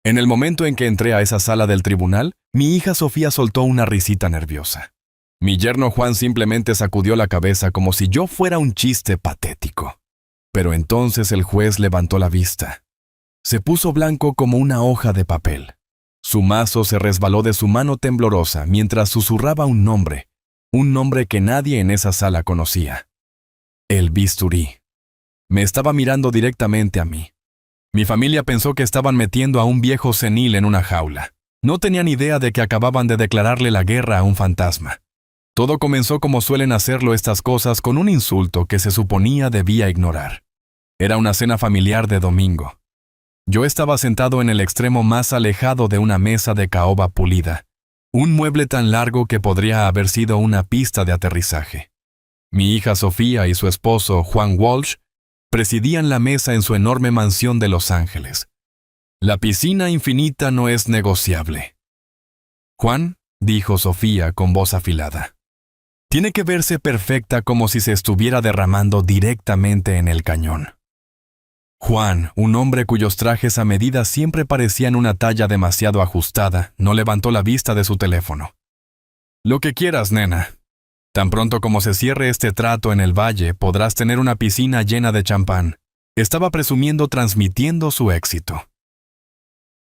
En el momento en que entré a esa sala del tribunal, mi hija Sofía soltó una risita nerviosa. Mi yerno Juan simplemente sacudió la cabeza como si yo fuera un chiste patético. Pero entonces el juez levantó la vista. Se puso blanco como una hoja de papel. Su mazo se resbaló de su mano temblorosa mientras susurraba un nombre que nadie en esa sala conocía. El bisturí. Me estaba mirando directamente a mí. Mi familia pensó que estaban metiendo a un viejo senil en una jaula. No tenían idea de que acababan de declararle la guerra a un fantasma. Todo comenzó como suelen hacerlo estas cosas, con un insulto que se suponía debía ignorar. Era una cena familiar de domingo. Yo estaba sentado en el extremo más alejado de una mesa de caoba pulida, un mueble tan largo que podría haber sido una pista de aterrizaje. Mi hija Sofía y su esposo, Juan Walsh, presidían la mesa en su enorme mansión de Los Ángeles. La piscina infinita no es negociable. Juan, dijo Sofía con voz afilada, tiene que verse perfecta como si se estuviera derramando directamente en el cañón. Juan, un hombre cuyos trajes a medida siempre parecían una talla demasiado ajustada, no levantó la vista de su teléfono. Lo que quieras, nena. Tan pronto como se cierre este trato en el valle, podrás tener una piscina llena de champán. Estaba presumiendo, transmitiendo su éxito.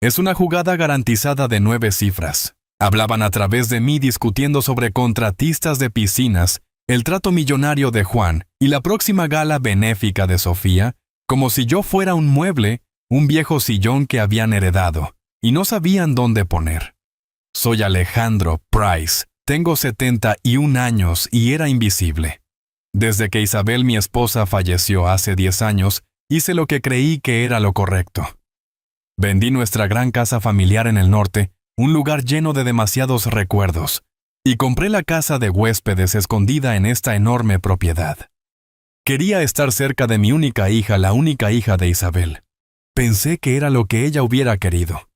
Es una jugada garantizada de 9 cifras. Hablaban a través de mí discutiendo sobre contratistas de piscinas, el trato millonario de Juan y la próxima gala benéfica de Sofía, como si yo fuera un mueble, un viejo sillón que habían heredado, y no sabían dónde poner. Soy Alejandro Price, tengo 71 años y era invisible. Desde que Isabel, mi esposa, falleció hace 10 años, hice lo que creí que era lo correcto. Vendí nuestra gran casa familiar en el norte, un lugar lleno de demasiados recuerdos, y compré la casa de huéspedes escondida en esta enorme propiedad. Quería estar cerca de mi única hija, la única hija de Isabel. Pensé que era lo que ella hubiera querido.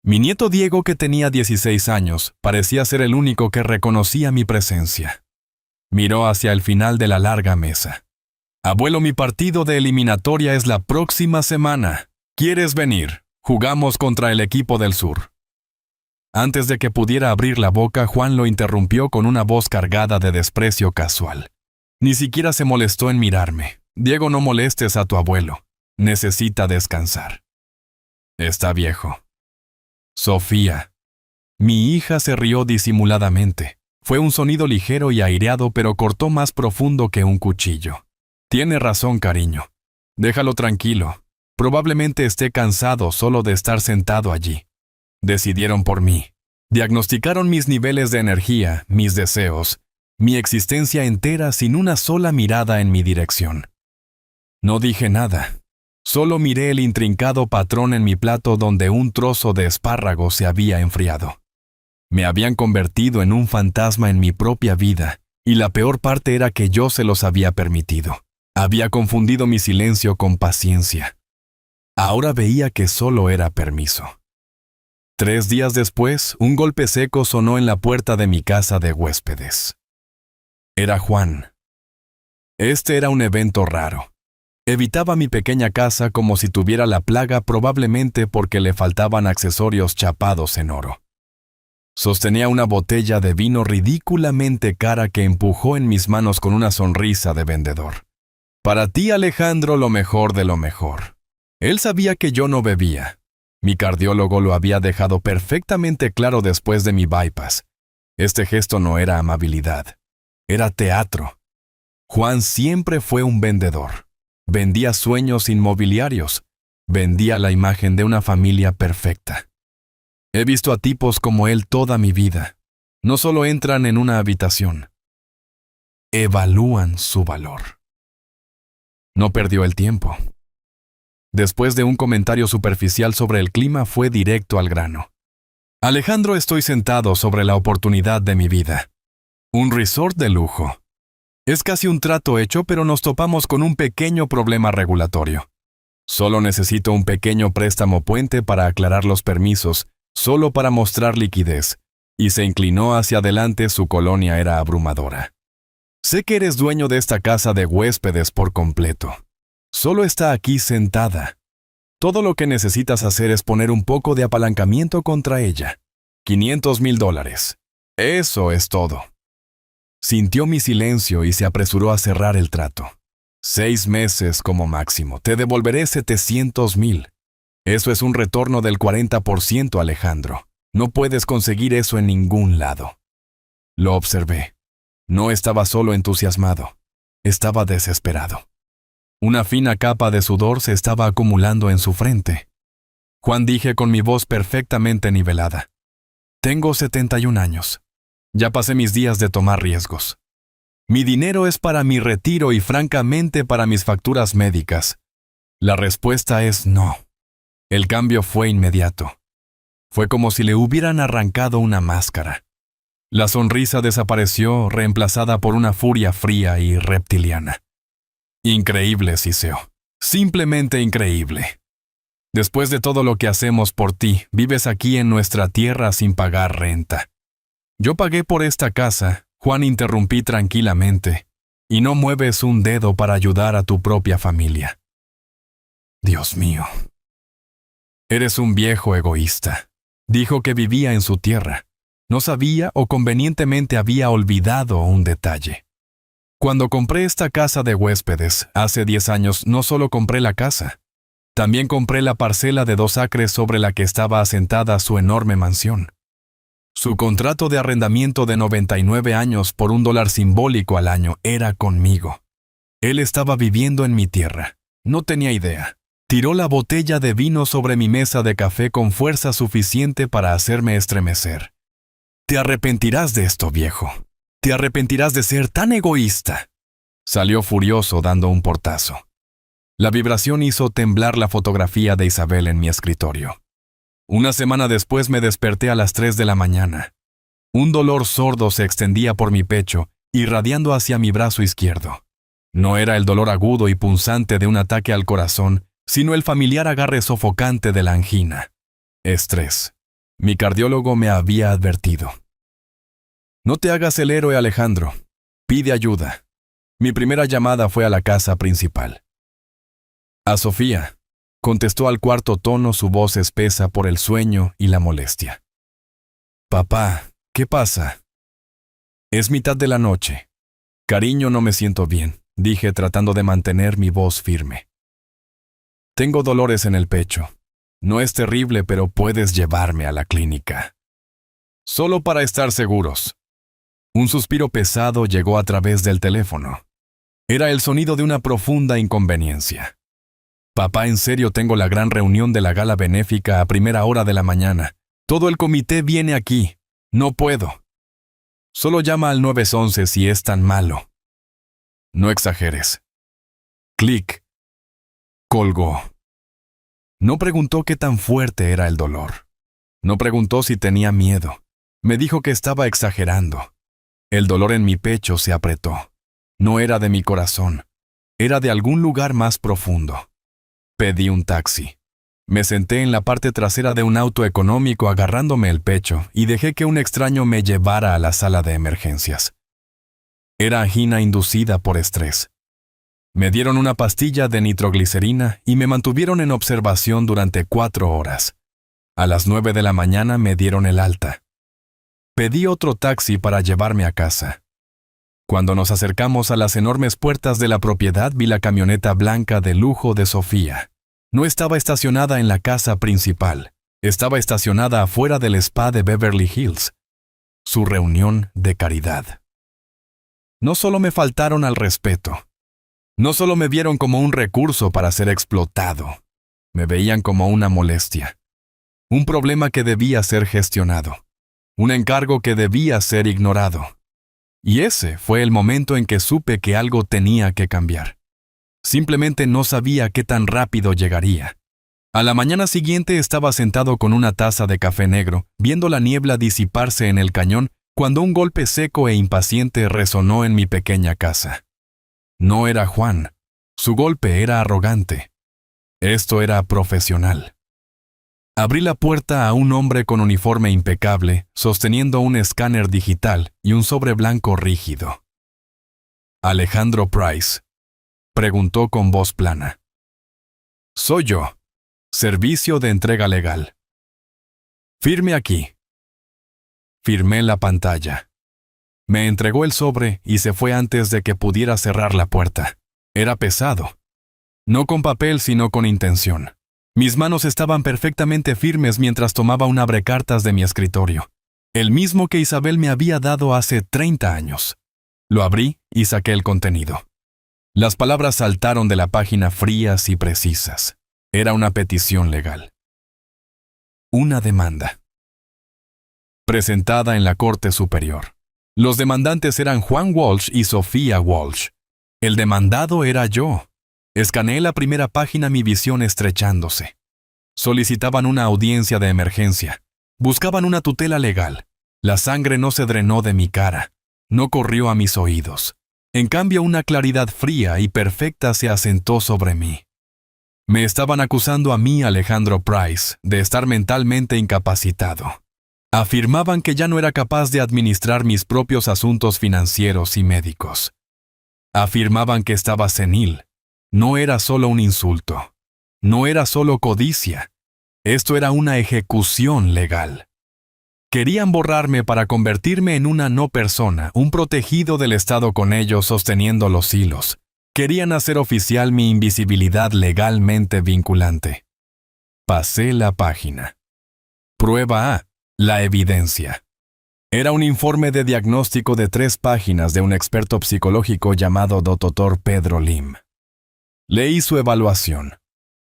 Mi nieto Diego, que tenía 16 años, parecía ser el único que reconocía mi presencia. Miró hacia el final de la larga mesa. Abuelo, mi partido de eliminatoria es la próxima semana. ¿Quieres venir? Jugamos contra el equipo del sur. Antes de que pudiera abrir la boca, Juan lo interrumpió con una voz cargada de desprecio casual. Ni siquiera se molestó en mirarme. Diego, no molestes a tu abuelo. Necesita descansar. Está viejo. Sofía. Mi hija se rió disimuladamente. Fue un sonido ligero y aireado, pero cortó más profundo que un cuchillo. Tiene razón, cariño. Déjalo tranquilo. Probablemente esté cansado solo de estar sentado allí. Decidieron por mí. Diagnosticaron mis niveles de energía, mis deseos, mi existencia entera sin una sola mirada en mi dirección. No dije nada. Solo miré el intrincado patrón en mi plato donde un trozo de espárrago se había enfriado. Me habían convertido en un fantasma en mi propia vida, y la peor parte era que yo se los había permitido. Había confundido mi silencio con paciencia. Ahora veía que solo era permiso. 3 días después, un golpe seco sonó en la puerta de mi casa de huéspedes. Era Juan. Este era un evento raro. Evitaba mi pequeña casa como si tuviera la plaga, probablemente porque le faltaban accesorios chapados en oro. Sostenía una botella de vino ridículamente cara que empujó en mis manos con una sonrisa de vendedor. Para ti, Alejandro, lo mejor de lo mejor. Él sabía que yo no bebía. Mi cardiólogo lo había dejado perfectamente claro después de mi bypass. Este gesto no era amabilidad. Era teatro. Juan siempre fue un vendedor. Vendía sueños inmobiliarios. Vendía la imagen de una familia perfecta. He visto a tipos como él toda mi vida. No solo entran en una habitación. Evalúan su valor. No perdió el tiempo. Después de un comentario superficial sobre el clima, fue directo al grano. Alejandro, estoy sentado sobre la oportunidad de mi vida. Un resort de lujo. Es casi un trato hecho, pero nos topamos con un pequeño problema regulatorio. Solo necesito un pequeño préstamo puente para aclarar los permisos, solo para mostrar liquidez, y se inclinó hacia adelante. Su colonia era abrumadora. Sé que eres dueño de esta casa de huéspedes por completo. Solo está aquí sentada. Todo lo que necesitas hacer es poner un poco de apalancamiento contra ella. $500,000. Eso es todo. Sintió mi silencio y se apresuró a cerrar el trato. 6 meses como máximo. Te devolveré 700,000. Eso es un retorno del 40%, Alejandro. No puedes conseguir eso en ningún lado. Lo observé. No estaba solo entusiasmado. Estaba desesperado. Una fina capa de sudor se estaba acumulando en su frente. Juan, dije con mi voz perfectamente nivelada. Tengo 71 años. Ya pasé mis días de tomar riesgos. Mi dinero es para mi retiro y francamente para mis facturas médicas. La respuesta es no. El cambio fue inmediato. Fue como si le hubieran arrancado una máscara. La sonrisa desapareció, reemplazada por una furia fría y reptiliana. Increíble, Siseo. Simplemente increíble. Después de todo lo que hacemos por ti, vives aquí en nuestra tierra sin pagar renta. Yo pagué por esta casa, Juan, interrumpí tranquilamente, y no mueves un dedo para ayudar a tu propia familia. Dios mío. Eres un viejo egoísta. Dijo que vivía en su tierra. No sabía o convenientemente había olvidado un detalle. Cuando compré esta casa de huéspedes, hace 10 años, no solo compré la casa, también compré la parcela de 2 acres sobre la que estaba asentada su enorme mansión. Su contrato de arrendamiento de 99 años por $1 simbólico al año era conmigo. Él estaba viviendo en mi tierra. No tenía idea. Tiró la botella de vino sobre mi mesa de café con fuerza suficiente para hacerme estremecer. Te arrepentirás de esto, viejo. Te arrepentirás de ser tan egoísta. Salió furioso dando un portazo. La vibración hizo temblar la fotografía de Isabel en mi escritorio. Una semana después me desperté a las 3 de la mañana. Un dolor sordo se extendía por mi pecho, irradiando hacia mi brazo izquierdo. No era el dolor agudo y punzante de un ataque al corazón, sino el familiar agarre sofocante de la angina. Estrés. Mi cardiólogo me había advertido. No te hagas el héroe, Alejandro. Pide ayuda. Mi primera llamada fue a la casa principal. A Sofía, contestó al cuarto tono, su voz espesa por el sueño y la molestia. Papá, ¿qué pasa? Es mitad de la noche. Cariño, no me siento bien, dije tratando de mantener mi voz firme. Tengo dolores en el pecho. No es terrible, pero puedes llevarme a la clínica. Solo para estar seguros. Un suspiro pesado llegó a través del teléfono. Era el sonido de una profunda inconveniencia. Papá, en serio, tengo la gran reunión de la gala benéfica a primera hora de la mañana. Todo el comité viene aquí. No puedo. Solo llama al 911 si es tan malo. No exageres. Clic. Colgó. No preguntó qué tan fuerte era el dolor. No preguntó si tenía miedo. Me dijo que estaba exagerando. El dolor en mi pecho se apretó. No era de mi corazón. Era de algún lugar más profundo. Pedí un taxi. Me senté en la parte trasera de un auto económico agarrándome el pecho y dejé que un extraño me llevara a la sala de emergencias. Era angina inducida por estrés. Me dieron una pastilla de nitroglicerina y me mantuvieron en observación durante 4 horas. A las 9 de la mañana me dieron el alta. Pedí otro taxi para llevarme a casa. Cuando nos acercamos a las enormes puertas de la propiedad, vi la camioneta blanca de lujo de Sofía. No estaba estacionada en la casa principal. Estaba estacionada afuera del spa de Beverly Hills. Su reunión de caridad. No solo me faltaron al respeto. No solo me vieron como un recurso para ser explotado. Me veían como una molestia. Un problema que debía ser gestionado. Un encargo que debía ser ignorado. Y ese fue el momento en que supe que algo tenía que cambiar. Simplemente no sabía qué tan rápido llegaría. A la mañana siguiente estaba sentado con una taza de café negro, viendo la niebla disiparse en el cañón, cuando un golpe seco e impaciente resonó en mi pequeña casa. No era Juan. Su golpe era arrogante. Esto era profesional. Abrí la puerta a un hombre con uniforme impecable, sosteniendo un escáner digital y un sobre blanco rígido. «¿Alejandro Price?», preguntó con voz plana. «Soy yo». Servicio de entrega legal. Firme aquí. Firmé la pantalla. Me entregó el sobre y se fue antes de que pudiera cerrar la puerta. Era pesado. No con papel, sino con intención. Mis manos estaban perfectamente firmes mientras tomaba un abrecartas de mi escritorio, el mismo que Isabel me había dado hace 30 años. Lo abrí y saqué el contenido. Las palabras saltaron de la página frías y precisas. Era una petición legal. Una demanda. Presentada en la Corte Superior. Los demandantes eran Juan Walsh y Sofía Walsh. El demandado era yo. Escaneé la primera página, mi visión estrechándose. Solicitaban una audiencia de emergencia. Buscaban una tutela legal. La sangre no se drenó de mi cara. No corrió a mis oídos. En cambio, una claridad fría y perfecta se asentó sobre mí. Me estaban acusando a mí, Alejandro Price, de estar mentalmente incapacitado. Afirmaban que ya no era capaz de administrar mis propios asuntos financieros y médicos. Afirmaban que estaba senil. No era solo un insulto. No era solo codicia. Esto era una ejecución legal. Querían borrarme para convertirme en una no persona, un protegido del Estado con ellos sosteniendo los hilos. Querían hacer oficial mi invisibilidad legalmente vinculante. Pasé la página. Prueba A. La evidencia. Era un informe de diagnóstico de 3 páginas de un experto psicológico llamado Dr. Pedro Lim. Leí su evaluación.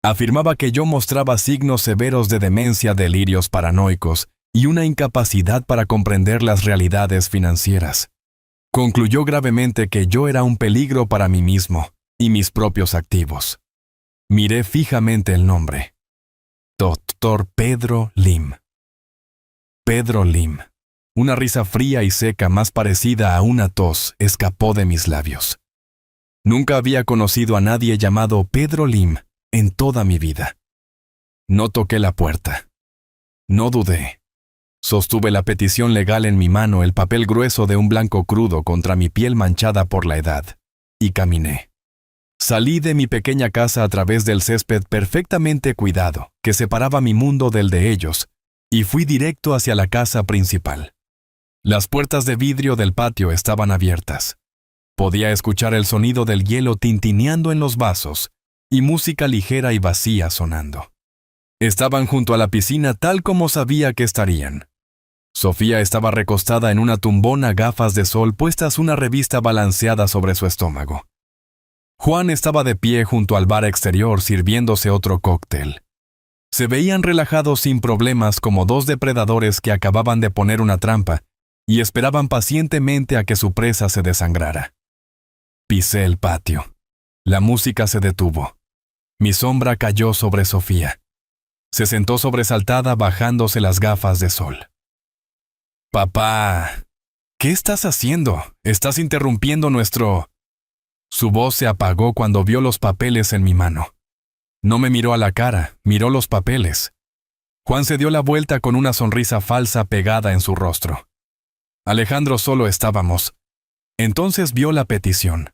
Afirmaba que yo mostraba signos severos de demencia, delirios paranoicos y una incapacidad para comprender las realidades financieras. Concluyó gravemente que yo era un peligro para mí mismo y mis propios activos. Miré fijamente el nombre. Dr. Pedro Lim. Pedro Lim. Una risa fría y seca, más parecida a una tos, escapó de mis labios. Nunca había conocido a nadie llamado Pedro Lim en toda mi vida. No toqué la puerta. No dudé. Sostuve la petición legal en mi mano, el papel grueso de un blanco crudo contra mi piel manchada por la edad, y caminé. Salí de mi pequeña casa a través del césped perfectamente cuidado, que separaba mi mundo del de ellos, y fui directo hacia la casa principal. Las puertas de vidrio del patio estaban abiertas. Podía escuchar el sonido del hielo tintineando en los vasos y música ligera y vacía sonando. Estaban junto a la piscina tal como sabía que estarían. Sofía estaba recostada en una tumbona, gafas de sol puestas, una revista balanceada sobre su estómago. Juan estaba de pie junto al bar exterior sirviéndose otro cóctel. Se veían relajados sin problemas, como 2 depredadores que acababan de poner una trampa y esperaban pacientemente a que su presa se desangrara. Pisé el patio. La música se detuvo. Mi sombra cayó sobre Sofía. Se sentó sobresaltada, bajándose las gafas de sol. «Papá, ¿qué estás haciendo? Estás interrumpiendo nuestro...» Su voz se apagó cuando vio los papeles en mi mano. No me miró a la cara, miró los papeles. Juan se dio la vuelta con una sonrisa falsa pegada en su rostro. Alejandro, solo estábamos. Entonces vio la petición.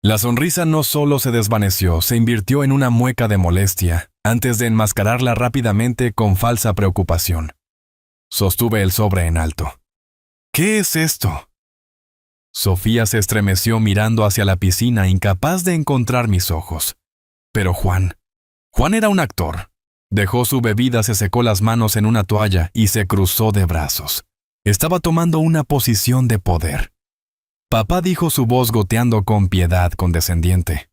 La sonrisa no solo se desvaneció, se invirtió en una mueca de molestia, antes de enmascararla rápidamente con falsa preocupación. Sostuve el sobre en alto. «¿Qué es esto?» Sofía se estremeció mirando hacia la piscina, incapaz de encontrar mis ojos. Pero Juan era un actor. Dejó su bebida, se secó las manos en una toalla y se cruzó de brazos. Estaba tomando una posición de poder. «Papá», dijo, su voz goteando con piedad condescendiente.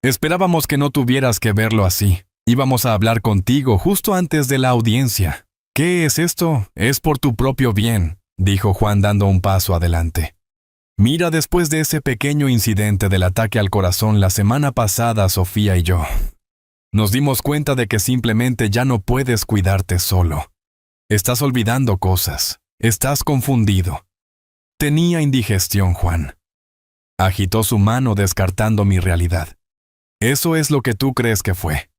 «Esperábamos que no tuvieras que verlo así. Íbamos a hablar contigo justo antes de la audiencia». «¿Qué es esto? Es por tu propio bien», dijo Juan dando un paso adelante. «Mira, después de ese pequeño incidente del ataque al corazón la semana pasada, Sofía y yo nos dimos cuenta de que simplemente ya no puedes cuidarte solo. Estás olvidando cosas. Estás confundido. Tenía indigestión, Juan». Agitó su mano descartando mi realidad. «Eso es lo que tú crees que fue.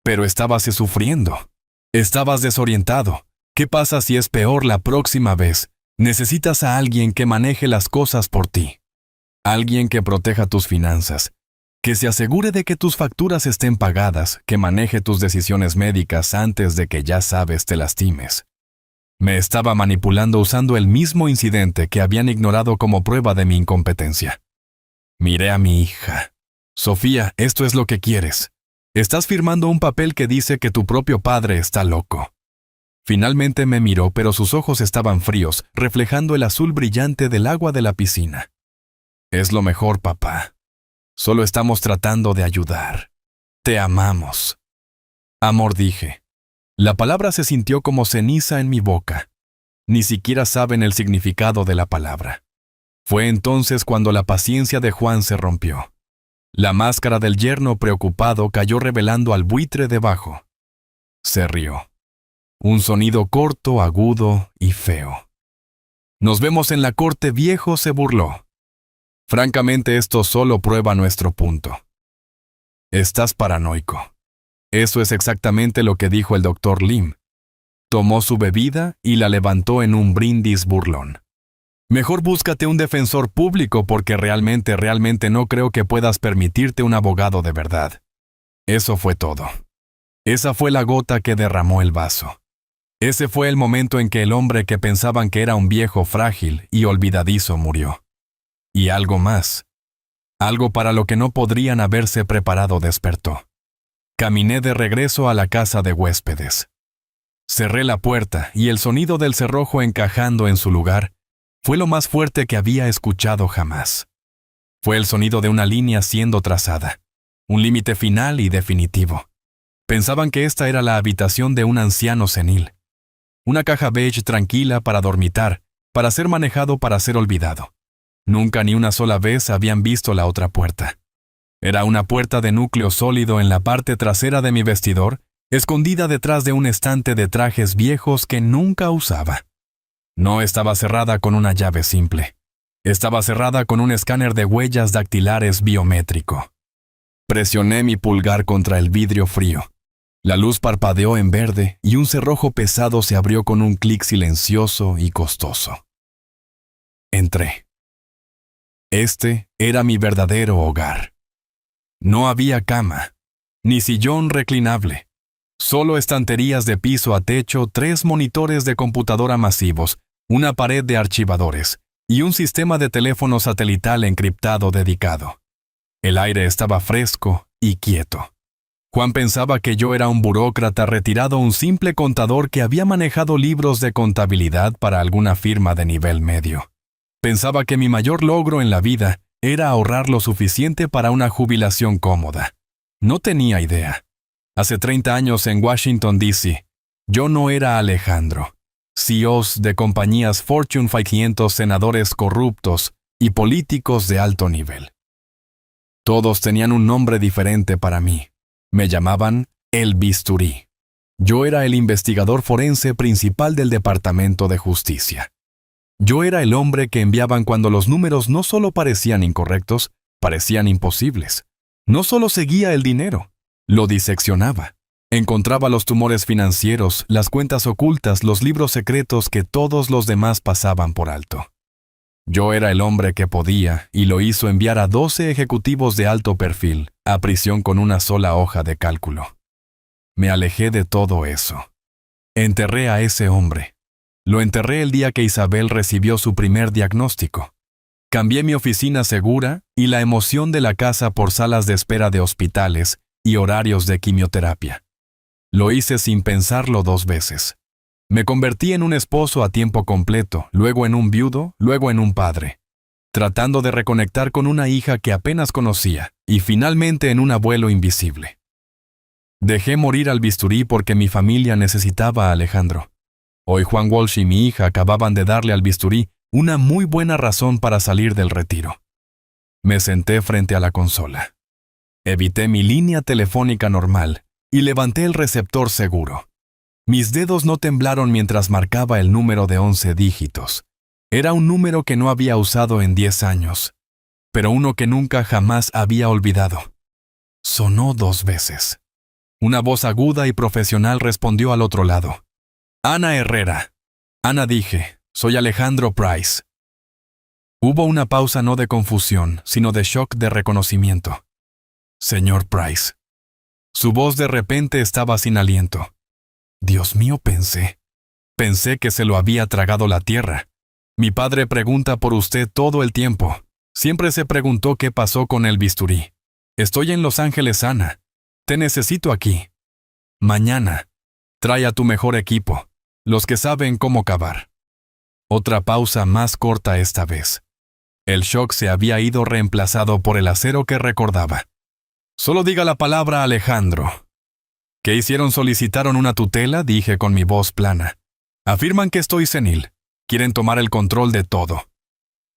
Pero estabas sufriendo. Estabas desorientado. ¿Qué pasa si es peor la próxima vez? Necesitas a alguien que maneje las cosas por ti. Alguien que proteja tus finanzas. Que se asegure de que tus facturas estén pagadas, que maneje tus decisiones médicas antes de que ya sabes te lastimes. Me estaba manipulando usando el mismo incidente que habían ignorado como prueba de mi incompetencia. Miré a mi hija. Sofía, esto es lo que quieres. Estás firmando un papel que dice que tu propio padre está loco. Finalmente me miró, pero sus ojos estaban fríos, reflejando el azul brillante del agua de la piscina. Es lo mejor, papá. Solo estamos tratando de ayudar. Te amamos. Amor, dije. La palabra se sintió como ceniza en mi boca. Ni siquiera saben el significado de la palabra. Fue entonces cuando la paciencia de Juan se rompió. La máscara del yerno preocupado cayó revelando al buitre debajo. Se rió. Un sonido corto, agudo y feo. Nos vemos en la corte, viejo, se burló. Francamente, esto solo prueba nuestro punto. Estás paranoico. Eso es exactamente lo que dijo el doctor Lim. Tomó su bebida y la levantó en un brindis burlón. Mejor búscate un defensor público porque realmente no creo que puedas permitirte un abogado de verdad. Eso fue todo. Esa fue la gota que derramó el vaso. Ese fue el momento en que el hombre que pensaban que era un viejo frágil y olvidadizo murió. Y algo más. Algo para lo que no podrían haberse preparado despertó. Caminé de regreso a la casa de huéspedes. Cerré la puerta y el sonido del cerrojo encajando en su lugar fue lo más fuerte que había escuchado jamás. Fue el sonido de una línea siendo trazada, un límite final y definitivo. Pensaban que esta era la habitación de un anciano senil. Una caja beige tranquila para dormitar, para ser manejado, para ser olvidado. Nunca ni una sola vez habían visto la otra puerta. Era una puerta de núcleo sólido en la parte trasera de mi vestidor, escondida detrás de un estante de trajes viejos que nunca usaba. No estaba cerrada con una llave simple. Estaba cerrada con un escáner de huellas dactilares biométrico. Presioné mi pulgar contra el vidrio frío. La luz parpadeó en verde y un cerrojo pesado se abrió con un clic silencioso y costoso. Entré. Este era mi verdadero hogar. No había cama, ni sillón reclinable. Solo estanterías de piso a techo, 3 monitores de computadora masivos, una pared de archivadores y un sistema de teléfono satelital encriptado dedicado. El aire estaba fresco y quieto. Juan pensaba que yo era un burócrata retirado, un simple contador que había manejado libros de contabilidad para alguna firma de nivel medio. Pensaba que mi mayor logro en la vida era ahorrar lo suficiente para una jubilación cómoda. No tenía idea. Hace 30 años en Washington, D.C., yo no era Alejandro. CEOs de compañías Fortune 500, senadores corruptos y políticos de alto nivel. Todos tenían un nombre diferente para mí. Me llamaban El Bisturí. Yo era el investigador forense principal del Departamento de Justicia. Yo era el hombre que enviaban cuando los números no solo parecían incorrectos, parecían imposibles. No solo seguía el dinero, lo diseccionaba. Encontraba los tumores financieros, las cuentas ocultas, los libros secretos que todos los demás pasaban por alto. Yo era el hombre que podía, y lo hizo, enviar a 12 ejecutivos de alto perfil a prisión con una sola hoja de cálculo. Me alejé de todo eso. Enterré a ese hombre. Lo enterré el día que Isabel recibió su primer diagnóstico. Cambié mi oficina segura y la emoción de la casa por salas de espera de hospitales y horarios de quimioterapia. Lo hice sin pensarlo 2 veces. Me convertí en un esposo a tiempo completo, luego en un viudo, luego en un padre, tratando de reconectar con una hija que apenas conocía, y finalmente en un abuelo invisible. Dejé morir al bisturí porque mi familia necesitaba a Alejandro. Hoy Juan Walsh y mi hija acababan de darle al bisturí una muy buena razón para salir del retiro. Me senté frente a la consola. Evité mi línea telefónica normal y levanté el receptor seguro. Mis dedos no temblaron mientras marcaba el número de 11 dígitos. Era un número que no había usado en 10 años, pero uno que nunca jamás había olvidado. Sonó 2 veces. Una voz aguda y profesional respondió al otro lado. Ana Herrera. Ana, dije, soy Alejandro Price. Hubo una pausa no de confusión, sino de shock de reconocimiento. señor Price. Su voz de repente estaba sin aliento. Dios mío, pensé. Pensé que se lo había tragado la tierra. Mi padre pregunta por usted todo el tiempo. Siempre se preguntó qué pasó con el bisturí. Estoy en Los Ángeles, Ana. Te necesito aquí. Mañana. Trae a tu mejor equipo, los que saben cómo cavar. Otra pausa más corta esta vez. El shock se había ido reemplazado por el acero que recordaba. Solo diga la palabra Alejandro. ¿Qué hicieron? ¿Solicitaron una tutela? Dije con mi voz plana. Afirman que estoy senil. Quieren tomar el control de todo.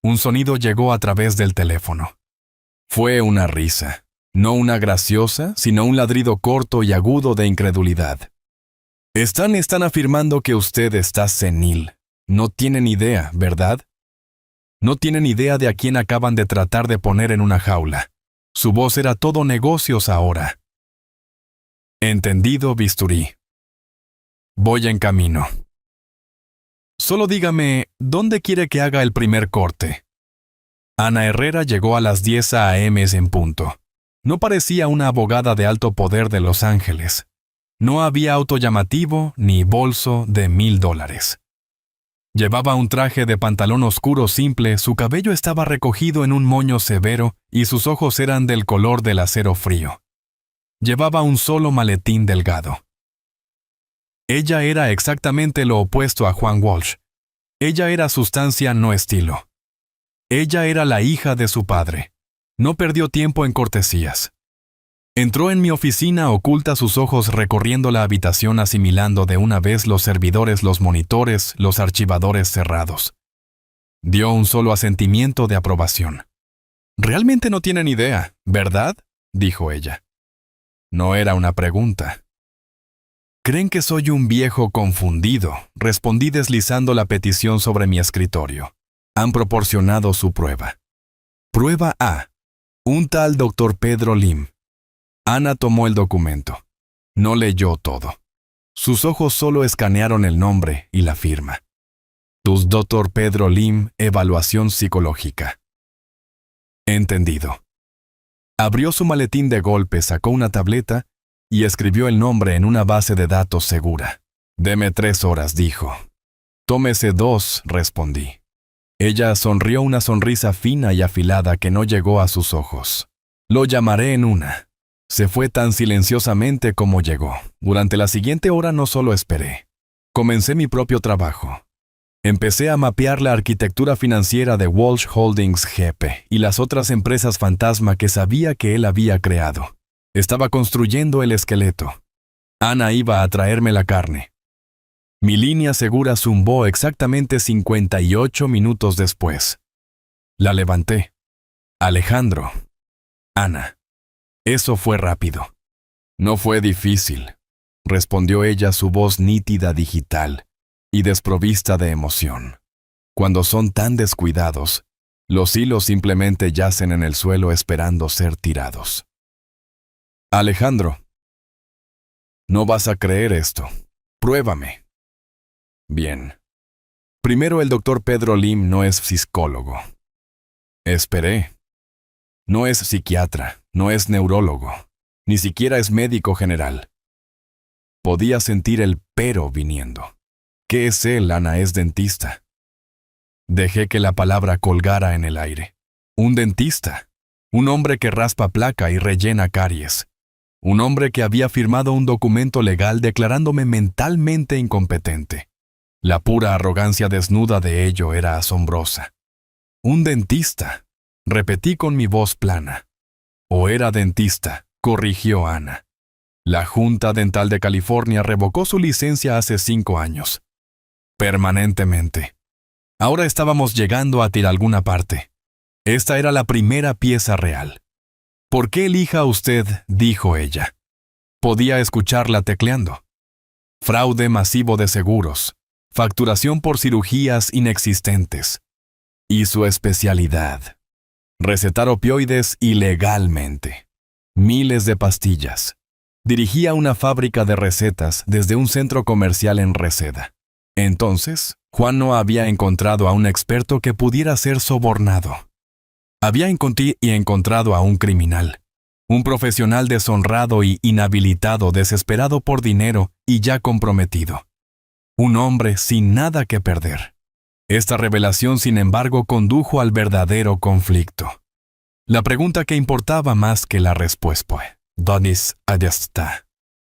Un sonido llegó a través del teléfono. Fue una risa. No una graciosa, sino un ladrido corto y agudo de incredulidad. Están afirmando que usted está senil. No tienen idea, ¿verdad? No tienen idea de a quién acaban de tratar de poner en una jaula. Su voz era todo negocios ahora. Entendido, bisturí. Voy en camino. Solo dígame, ¿dónde quiere que haga el primer corte? Ana Herrera llegó a las 10 a.m. en punto. No parecía una abogada de alto poder de Los Ángeles. No había auto llamativo ni bolso de $1,000. Llevaba un traje de pantalón oscuro simple, su cabello estaba recogido en un moño severo y sus ojos eran del color del acero frío. Llevaba un solo maletín delgado. Ella era exactamente lo opuesto a Juan Walsh. Ella era sustancia, no estilo. Ella era la hija de su padre. No perdió tiempo en cortesías. Entró en mi oficina oculta sus ojos recorriendo la habitación asimilando de una vez los servidores, los monitores, los archivadores cerrados. Dio un solo asentimiento de aprobación. «Realmente no tienen idea, ¿verdad?», dijo ella. No era una pregunta. «Creen que soy un viejo confundido», respondí deslizando la petición sobre mi escritorio. Han proporcionado su prueba. Prueba A. Un tal Dr. Pedro Lim. Ana tomó el documento. No leyó todo. Sus ojos solo escanearon el nombre y la firma. Tus Dr. Pedro Lim, evaluación psicológica. Entendido. Abrió su maletín de golpe, sacó una tableta y escribió el nombre en una base de datos segura. Deme 3 horas, dijo. Tómese 2, respondí. Ella sonrió una sonrisa fina y afilada que no llegó a sus ojos. Lo llamaré en una. Se fue tan silenciosamente como llegó. Durante la siguiente hora no solo esperé. Comencé mi propio trabajo. Empecé a mapear la arquitectura financiera de Walsh Holdings GP y las otras empresas fantasma que sabía que él había creado. Estaba construyendo el esqueleto. Ana iba a traerme la carne. Mi línea segura zumbó exactamente 58 minutos después. La levanté. Alejandro. Ana. Eso fue rápido. No fue difícil, respondió ella, su voz nítida, digital y desprovista de emoción. Cuando son tan descuidados, los hilos simplemente yacen en el suelo esperando ser tirados. Alejandro, no vas a creer esto. Pruébame. Bien. Primero, el Dr. Pedro Lim no es psicólogo. Esperé. No es psiquiatra, no es neurólogo, ni siquiera es médico general. Podía sentir el pero viniendo. ¿Qué es él, Ana? Es dentista. Dejé que la palabra colgara en el aire. Un dentista. Un hombre que raspa placa y rellena caries. Un hombre que había firmado un documento legal declarándome mentalmente incompetente. La pura arrogancia desnuda de ello era asombrosa. Un dentista. Repetí con mi voz plana. O era dentista, corrigió Ana. La Junta Dental de California revocó su licencia hace 5 años. Permanentemente. Ahora estábamos llegando a alguna parte. Esta era la primera pieza real. ¿Por qué elija usted?, dijo ella. Podía escucharla tecleando. Fraude masivo de seguros. Facturación por cirugías inexistentes. Y su especialidad. Recetar opioides ilegalmente. Miles de pastillas. Dirigía una fábrica de recetas desde un centro comercial en Reseda. Entonces, Juan no había encontrado a un experto que pudiera ser sobornado. Había encontrado a un criminal. Un profesional deshonrado y inhabilitado, desesperado por dinero y ya comprometido. Un hombre sin nada que perder. Esta revelación, sin embargo, condujo al verdadero conflicto. La pregunta que importaba más que la respuesta. ¿Dónde está?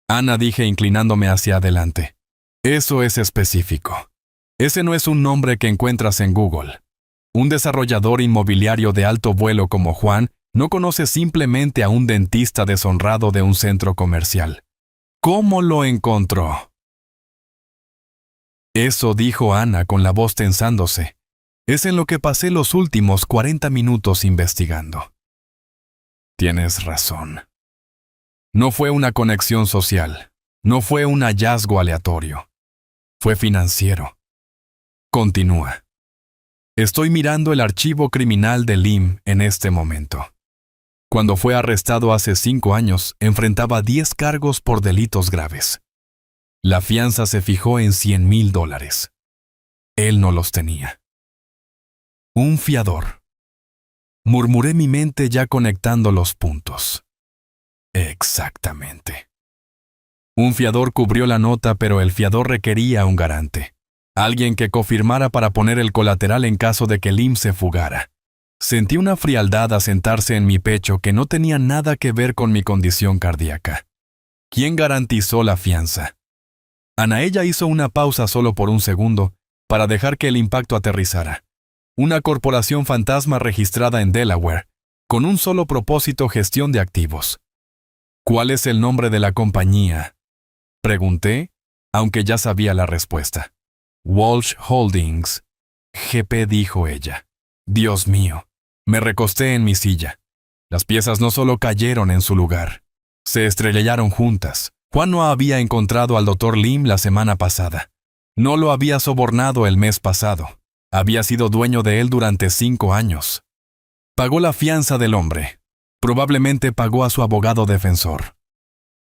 Ana, dije inclinándome hacia adelante. Eso es específico. Ese no es un nombre que encuentras en Google. Un desarrollador inmobiliario de alto vuelo como Juan no conoce simplemente a un dentista deshonrado de un centro comercial. ¿Cómo lo encontró? Eso, dijo Ana con la voz tensándose. Es en lo que pasé los últimos 40 minutos investigando. Tienes razón. No fue una conexión social. No fue un hallazgo aleatorio. Fue financiero. Continúa. Estoy mirando el archivo criminal de Lim en este momento. Cuando fue arrestado hace 5 años, enfrentaba 10 cargos por delitos graves. La fianza se fijó en $100,000. Él no los tenía. Un fiador. Murmuré mi mente ya conectando los puntos. Exactamente. Un fiador cubrió la nota, pero el fiador requería un garante. Alguien que confirmara para poner el colateral en caso de que Lim se fugara. Sentí una frialdad asentarse en mi pecho que no tenía nada que ver con mi condición cardíaca. ¿Quién garantizó la fianza? Anaella hizo una pausa solo por un segundo para dejar que el impacto aterrizara. Una corporación fantasma registrada en Delaware, con un solo propósito: gestión de activos. ¿Cuál es el nombre de la compañía? Pregunté, aunque ya sabía la respuesta. Walsh Holdings, GP, dijo ella. Dios mío, me recosté en mi silla. Las piezas no solo cayeron en su lugar, se estrellaron juntas. Juan no había encontrado al Dr. Lim la semana pasada. No lo había sobornado el mes pasado. Había sido dueño de él durante 5 años. Pagó la fianza del hombre. Probablemente pagó a su abogado defensor.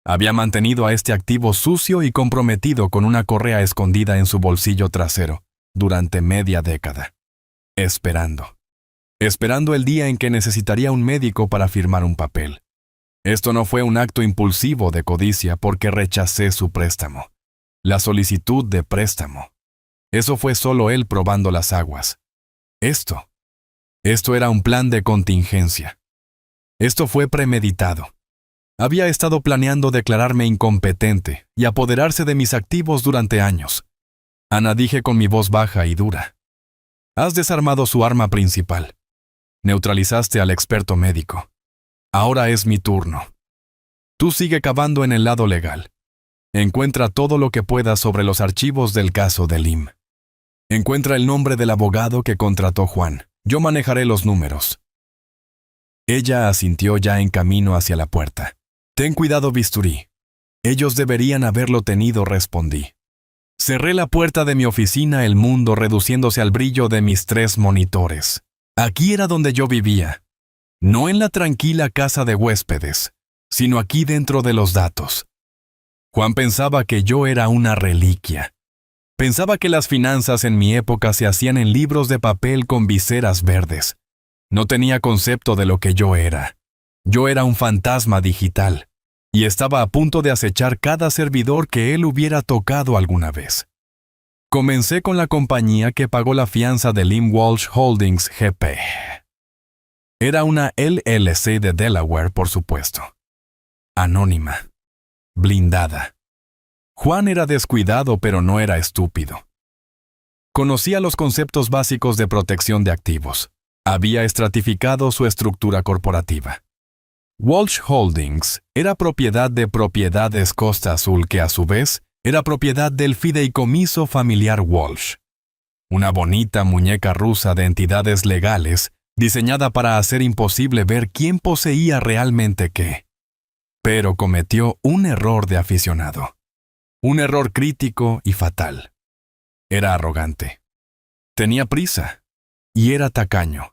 Había mantenido a este activo sucio y comprometido con una correa escondida en su bolsillo trasero durante media década. Esperando el día en que necesitaría un médico para firmar un papel. Esto no fue un acto impulsivo de codicia porque rechacé su préstamo. La solicitud de préstamo. Eso fue solo él probando las aguas. Esto era un plan de contingencia. Esto fue premeditado. Había estado planeando declararme incompetente y apoderarse de mis activos durante años. Ana, dije con mi voz baja y dura. Has desarmado su arma principal. Neutralizaste al experto médico. Ahora es mi turno. Tú sigue cavando en el lado legal. Encuentra todo lo que puedas sobre los archivos del caso de Lim. Encuentra el nombre del abogado que contrató Juan. Yo manejaré los números. Ella asintió ya en camino hacia la puerta. Ten cuidado, bisturí. Ellos deberían haberlo tenido, respondí. Cerré la puerta de mi oficina, el mundo reduciéndose al brillo de mis 3 monitores. Aquí era donde yo vivía. No en la tranquila casa de huéspedes, sino aquí dentro de los datos. Juan pensaba que yo era una reliquia. Pensaba que las finanzas en mi época se hacían en libros de papel con viseras verdes. No tenía concepto de lo que yo era. Yo era un fantasma digital, y estaba a punto de acechar cada servidor que él hubiera tocado alguna vez. Comencé con la compañía que pagó la fianza de Lim Walsh Holdings GP. Era una LLC de Delaware, por supuesto. Anónima. Blindada. Juan era descuidado, pero no era estúpido. Conocía los conceptos básicos de protección de activos. Había estratificado su estructura corporativa. Walsh Holdings era propiedad de Propiedades Costa Azul, que a su vez era propiedad del fideicomiso familiar Walsh. Una bonita muñeca rusa de entidades legales diseñada para hacer imposible ver quién poseía realmente qué. Pero cometió un error de aficionado. Un error crítico y fatal. Era arrogante. Tenía prisa. Y era tacaño.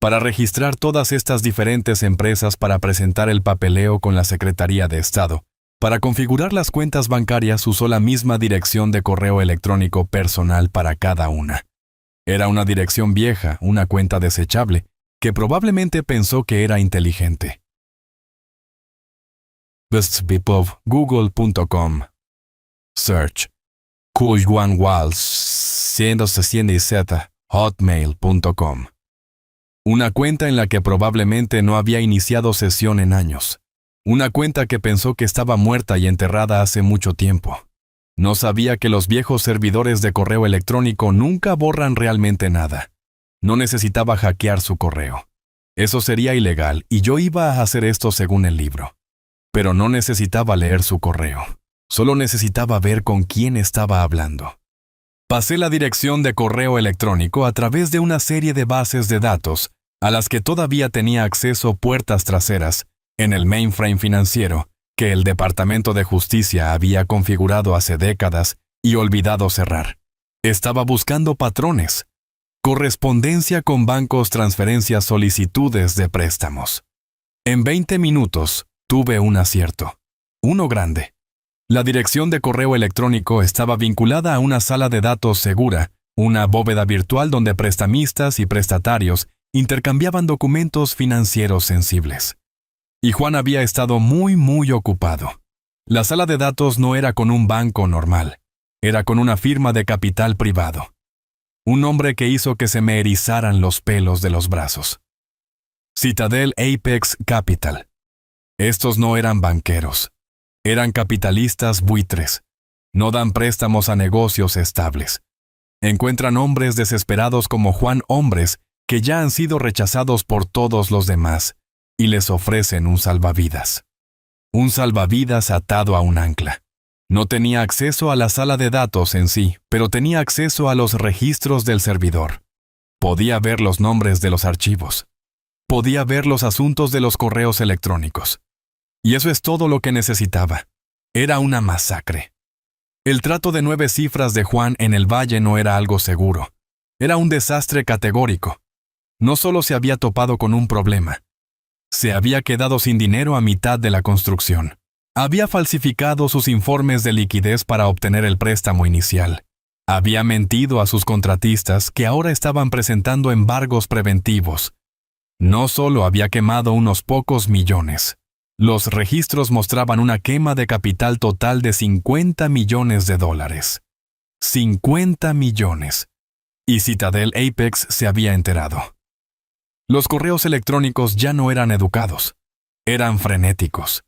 Para registrar todas estas diferentes empresas, para presentar el papeleo con la Secretaría de Estado, para configurar las cuentas bancarias, usó la misma dirección de correo electrónico personal para cada una. Era una dirección vieja, una cuenta desechable, que probablemente pensó que era inteligente. Google.com. Search. Juan Walls 167 hotmail.com. Una cuenta en la que probablemente no había iniciado sesión en años. Una cuenta que pensó que estaba muerta y enterrada hace mucho tiempo. No sabía que los viejos servidores de correo electrónico nunca borran realmente nada. No necesitaba hackear su correo. Eso sería ilegal y yo iba a hacer esto según el libro. Pero no necesitaba leer su correo. Solo necesitaba ver con quién estaba hablando. Pasé la dirección de correo electrónico a través de una serie de bases de datos a las que todavía tenía acceso puertas traseras en el mainframe financiero que el Departamento de Justicia había configurado hace décadas y olvidado cerrar. Estaba buscando patrones, correspondencia con bancos, transferencias, solicitudes de préstamos. En 20 minutos tuve un acierto, uno grande. La dirección de correo electrónico estaba vinculada a una sala de datos segura, una bóveda virtual donde prestamistas y prestatarios intercambiaban documentos financieros sensibles. Y Juan había estado muy ocupado. La sala de datos no era con un banco normal, era con una firma de capital privado. Un nombre que hizo que se me erizaran los pelos de los brazos. Citadel Apex Capital. Estos no eran banqueros. Eran capitalistas buitres. No dan préstamos a negocios estables. Encuentran hombres desesperados como Juan, hombres que ya han sido rechazados por todos los demás, y les ofrecen un salvavidas. Un salvavidas atado a un ancla. No tenía acceso a la sala de datos en sí, pero tenía acceso a los registros del servidor. Podía ver los nombres de los archivos. Podía ver los asuntos de los correos electrónicos. Y eso es todo lo que necesitaba. Era una masacre. El trato de 9 cifras de Juan en el valle no era algo seguro. Era un desastre categórico. No solo se había topado con un problema. Se había quedado sin dinero a mitad de la construcción. Había falsificado sus informes de liquidez para obtener el préstamo inicial. Había mentido a sus contratistas que ahora estaban presentando embargos preventivos. No solo había quemado unos pocos millones. Los registros mostraban una quema de capital total de $50 millones. 50 millones. Y Citadel Apex se había enterado. Los correos electrónicos ya no eran educados. Eran frenéticos.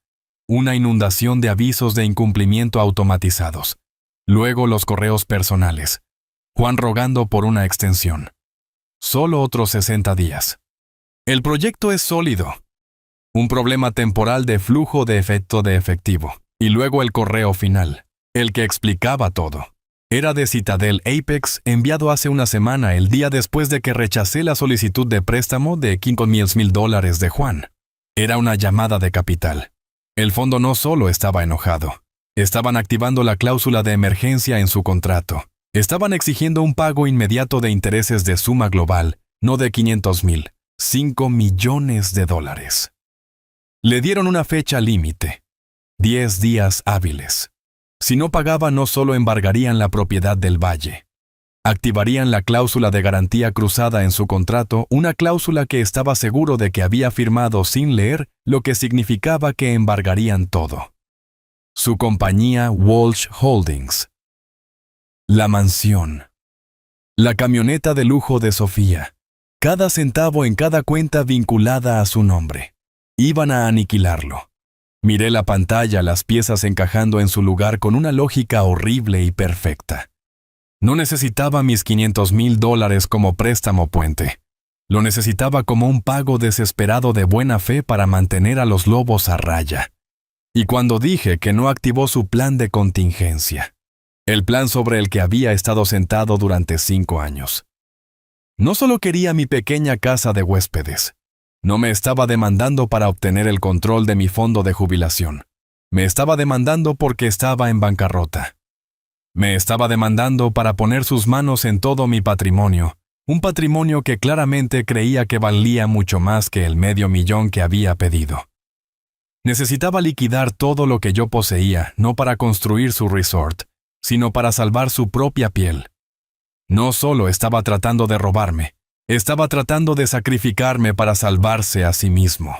Una inundación de avisos de incumplimiento automatizados. Luego los correos personales. Juan rogando por una extensión. Solo otros 60 días. El proyecto es sólido. Un problema temporal de flujo de efecto de efectivo. Y luego el correo final, el que explicaba todo. Era de Citadel Apex, enviado hace una semana, el día después de que rechacé la solicitud de préstamo de $500,000 de Juan. Era una llamada de capital. El fondo no solo estaba enojado. Estaban activando la cláusula de emergencia en su contrato. Estaban exigiendo un pago inmediato de intereses de suma global, no de $500,000, $5 millones. Le dieron una fecha límite. 10 días hábiles. Si no pagaba, no solo embargarían la propiedad del valle. Activarían la cláusula de garantía cruzada en su contrato, una cláusula que estaba seguro de que había firmado sin leer, lo que significaba que embargarían todo. Su compañía Walsh Holdings. La mansión. La camioneta de lujo de Sofía. Cada centavo en cada cuenta vinculada a su nombre. Iban a aniquilarlo. Miré la pantalla, las piezas encajando en su lugar con una lógica horrible y perfecta. No necesitaba mis $500,000 como préstamo puente. Lo necesitaba como un pago desesperado de buena fe para mantener a los lobos a raya. Y cuando dije que no activó su plan de contingencia, el plan sobre el que había estado sentado durante 5 años. No solo quería mi pequeña casa de huéspedes. No me estaba demandando para obtener el control de mi fondo de jubilación. Me estaba demandando porque estaba en bancarrota. Me estaba demandando para poner sus manos en todo mi patrimonio, un patrimonio que claramente creía que valía mucho más que el $500,000 que había pedido. Necesitaba liquidar todo lo que yo poseía, no para construir su resort, sino para salvar su propia piel. No solo estaba tratando de robarme, estaba tratando de sacrificarme para salvarse a sí mismo.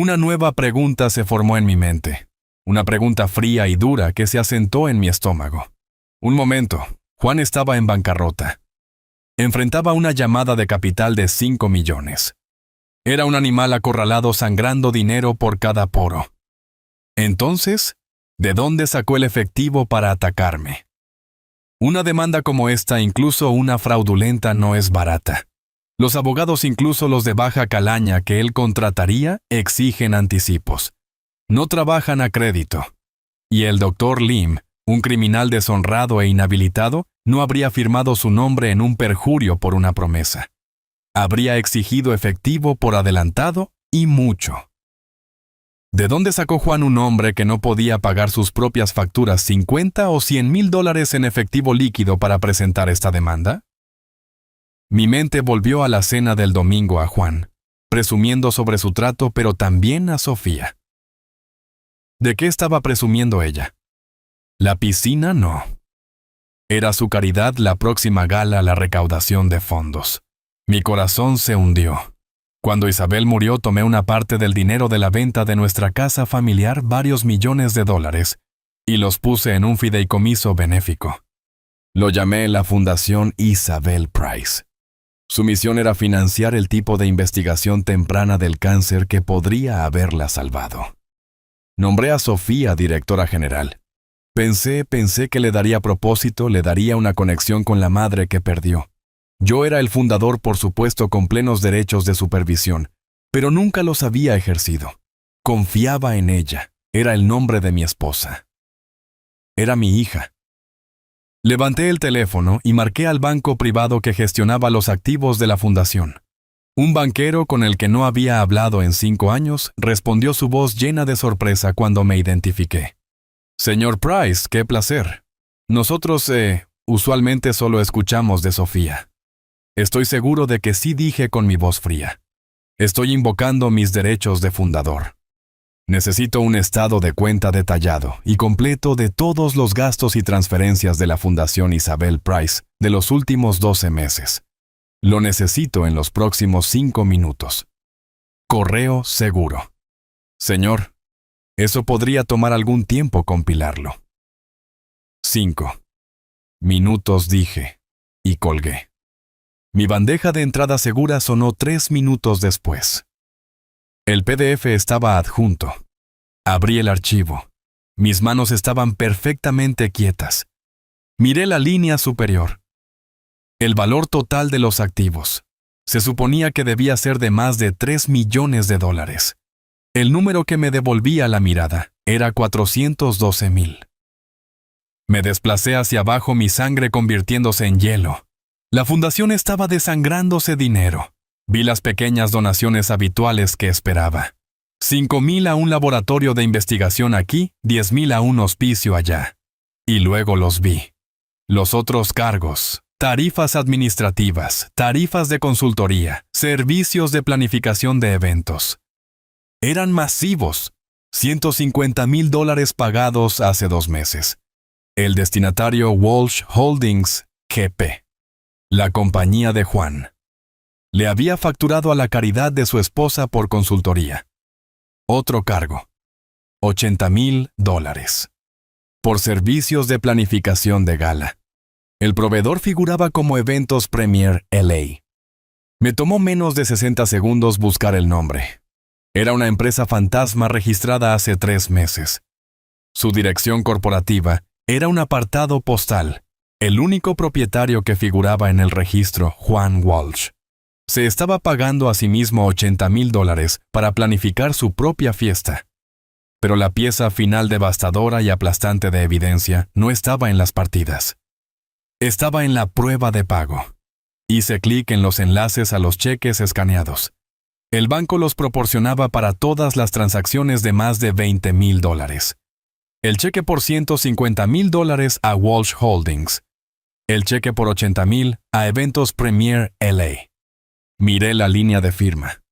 Una nueva pregunta se formó en mi mente. Una pregunta fría y dura que se asentó en mi estómago. Un momento. Juan estaba en bancarrota. Enfrentaba una llamada de capital de 5 millones. Era un animal acorralado sangrando dinero por cada poro. Entonces, ¿de dónde sacó el efectivo para atacarme? Una demanda como esta, incluso una fraudulenta, no es barata. Los abogados, incluso los de baja calaña que él contrataría, exigen anticipos. No trabajan a crédito. Y el Dr. Lim, un criminal deshonrado e inhabilitado, no habría firmado su nombre en un perjurio por una promesa. Habría exigido efectivo por adelantado y mucho. ¿De dónde sacó Juan un hombre que no podía pagar sus propias facturas 50 o 100 mil dólares en efectivo líquido para presentar esta demanda? Mi mente volvió a la cena del domingo a Juan, presumiendo sobre su trato, pero también a Sofía. ¿De qué estaba presumiendo ella? La piscina no. Era su caridad la próxima gala, la recaudación de fondos. Mi corazón se hundió. Cuando Isabel murió, tomé una parte del dinero de la venta de nuestra casa familiar, varios millones de dólares, y los puse en un fideicomiso benéfico. Lo llamé la Fundación Isabel Price. Su misión era financiar el tipo de investigación temprana del cáncer que podría haberla salvado. Nombré a Sofía directora general. Pensé que le daría propósito, le daría una conexión con la madre que perdió. Yo era el fundador, por supuesto, con plenos derechos de supervisión, pero nunca los había ejercido. Confiaba en ella. Era el nombre de mi esposa. Era mi hija. Levanté el teléfono y marqué al banco privado que gestionaba los activos de la fundación. Un banquero con el que no había hablado en 5 años respondió su voz llena de sorpresa cuando me identifiqué. Señor Price, qué placer. Nosotros, usualmente solo escuchamos de Sofía. Estoy seguro de que sí dije con mi voz fría. Estoy invocando mis derechos de fundador. Necesito un estado de cuenta detallado y completo de todos los gastos y transferencias de la Fundación Isabel Price de los últimos 12 meses. Lo necesito en los próximos 5 minutos. Correo seguro. Señor, eso podría tomar algún tiempo compilarlo. 5 minutos dije, y colgué. Mi bandeja de entrada segura sonó 3 minutos después. El PDF estaba adjunto. Abrí el archivo. Mis manos estaban perfectamente quietas. Miré la línea superior. El valor total de los activos. Se suponía que debía ser de más de 3 millones de dólares. El número que me devolvía la mirada era 412,000. Me desplacé hacia abajo, mi sangre convirtiéndose en hielo. La fundación estaba desangrándose dinero. Vi las pequeñas donaciones habituales que esperaba. 5,000 a un laboratorio de investigación aquí, 10,000 a un hospicio allá. Y luego los vi. Los otros cargos, tarifas administrativas, tarifas de consultoría, servicios de planificación de eventos. Eran masivos. 150,000 dólares pagados hace 2 meses. El destinatario Walsh Holdings, GP. La compañía de Juan. Le había facturado a la caridad de su esposa por consultoría. Otro cargo. 80,000 dólares. Por servicios de planificación de gala. El proveedor figuraba como Eventos Premier LA. Me tomó menos de 60 segundos buscar el nombre. Era una empresa fantasma registrada hace 3 meses. Su dirección corporativa era un apartado postal. El único propietario que figuraba en el registro, Juan Walsh. Se estaba pagando a sí mismo 80,000 dólares para planificar su propia fiesta. Pero la pieza final devastadora y aplastante de evidencia no estaba en las partidas. Estaba en la prueba de pago. Hice clic en los enlaces a los cheques escaneados. El banco los proporcionaba para todas las transacciones de más de 20,000 dólares. El cheque por 150,000 dólares a Walsh Holdings. El cheque por 80,000 a Eventos Premier LA. Miré la línea de firma.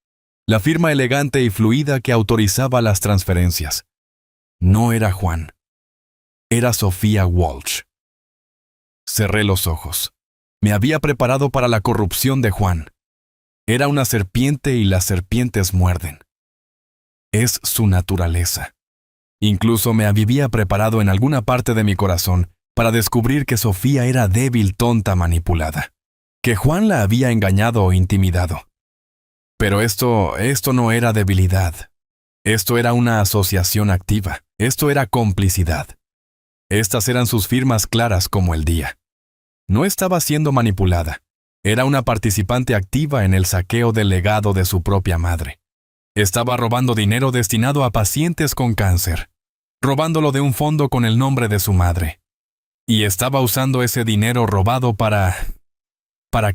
La firma elegante y fluida que autorizaba las transferencias. No era Juan. Era Sofía Walsh. Cerré los ojos. Me había preparado para la corrupción de Juan. Era una serpiente y las serpientes muerden. es su naturaleza. Incluso me había preparado en alguna parte de mi corazón para descubrir que Sofía era débil, tonta, manipulada, que Juan la había engañado o intimidado. Pero esto no era debilidad. Esto era una asociación activa. Esto era complicidad. Estas eran sus firmas claras como el día. No estaba siendo manipulada. Era una participante activa en el saqueo del legado de su propia madre. Estaba robando dinero destinado a pacientes con cáncer, robándolo de un fondo con el nombre de su madre. Y estaba usando ese dinero robado ¿para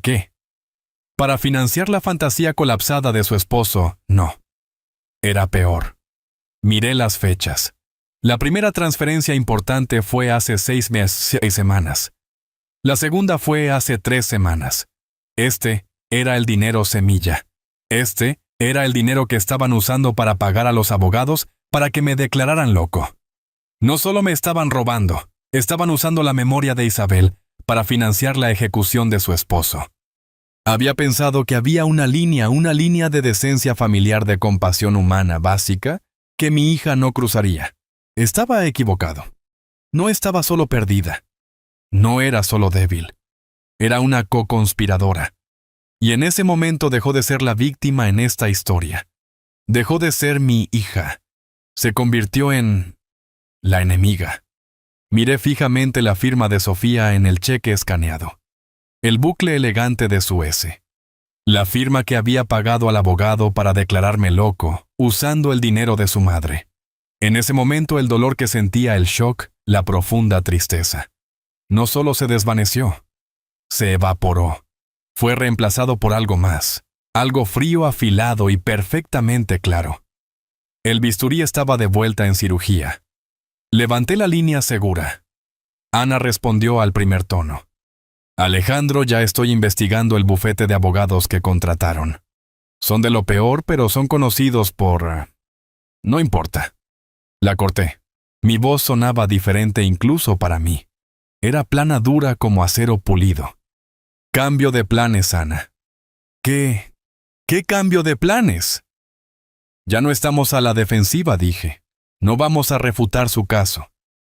qué? ¿Para financiar la fantasía colapsada de su esposo? No. Era peor. Miré las fechas. La primera transferencia importante fue hace 6 semanas. La segunda fue hace 3 semanas. Este era el dinero semilla. Este era el dinero que estaban usando para pagar a los abogados para que me declararan loco. No solo me estaban robando, estaban usando la memoria de Isabel para financiar la ejecución de su esposo. Había pensado que había una línea de decencia familiar de compasión humana básica que mi hija no cruzaría. Estaba equivocado. No estaba solo perdida. No era solo débil. Era una co-conspiradora. Y en ese momento dejó de ser la víctima en esta historia. Dejó de ser mi hija. Se convirtió en la enemiga. Miré fijamente la firma de Sofía en el cheque escaneado. El bucle elegante de su S. La firma que había pagado al abogado para declararme loco, usando el dinero de su madre. En ese momento el dolor que sentía, el shock, la profunda tristeza. No solo se desvaneció, se evaporó. Fue reemplazado por algo más, algo frío, afilado y perfectamente claro. El bisturí estaba de vuelta en cirugía. Levanté la línea segura. Ana respondió al primer tono. Alejandro, ya estoy investigando el bufete de abogados que contrataron. Son de lo peor, pero son conocidos por... No importa. La corté. Mi voz sonaba diferente incluso para mí. Era plana, dura como acero pulido. Cambio de planes, Ana. ¿Qué cambio de planes? Ya no estamos a la defensiva, dije. No vamos a refutar su caso.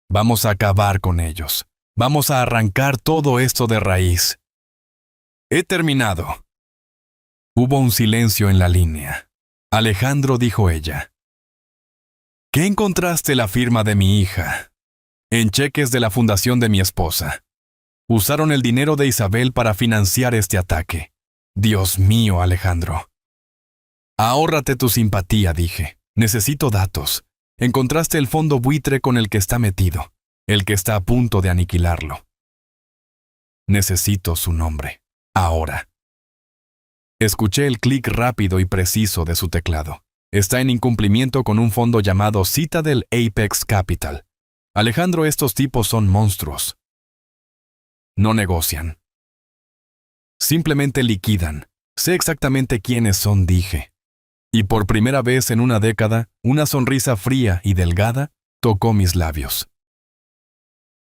Vamos a acabar con ellos. Vamos a arrancar todo esto de raíz. He terminado. Hubo un silencio en la línea. Alejandro, dijo ella. ¿Qué encontraste la firma de mi hija? En cheques de la fundación de mi esposa. Usaron el dinero de Isabel para financiar este ataque. Dios mío, Alejandro. Ahórrate tu simpatía, dije. Necesito datos. Encontraste el fondo buitre con el que está metido, el que está a punto de aniquilarlo. Necesito su nombre. Ahora. Escuché el clic rápido y preciso de su teclado. Está en incumplimiento con un fondo llamado Citadel Apex Capital. Alejandro, estos tipos son monstruos. No negocian. Simplemente liquidan. Sé exactamente quiénes son, dije. Y por primera vez en una década, una sonrisa fría y delgada tocó mis labios.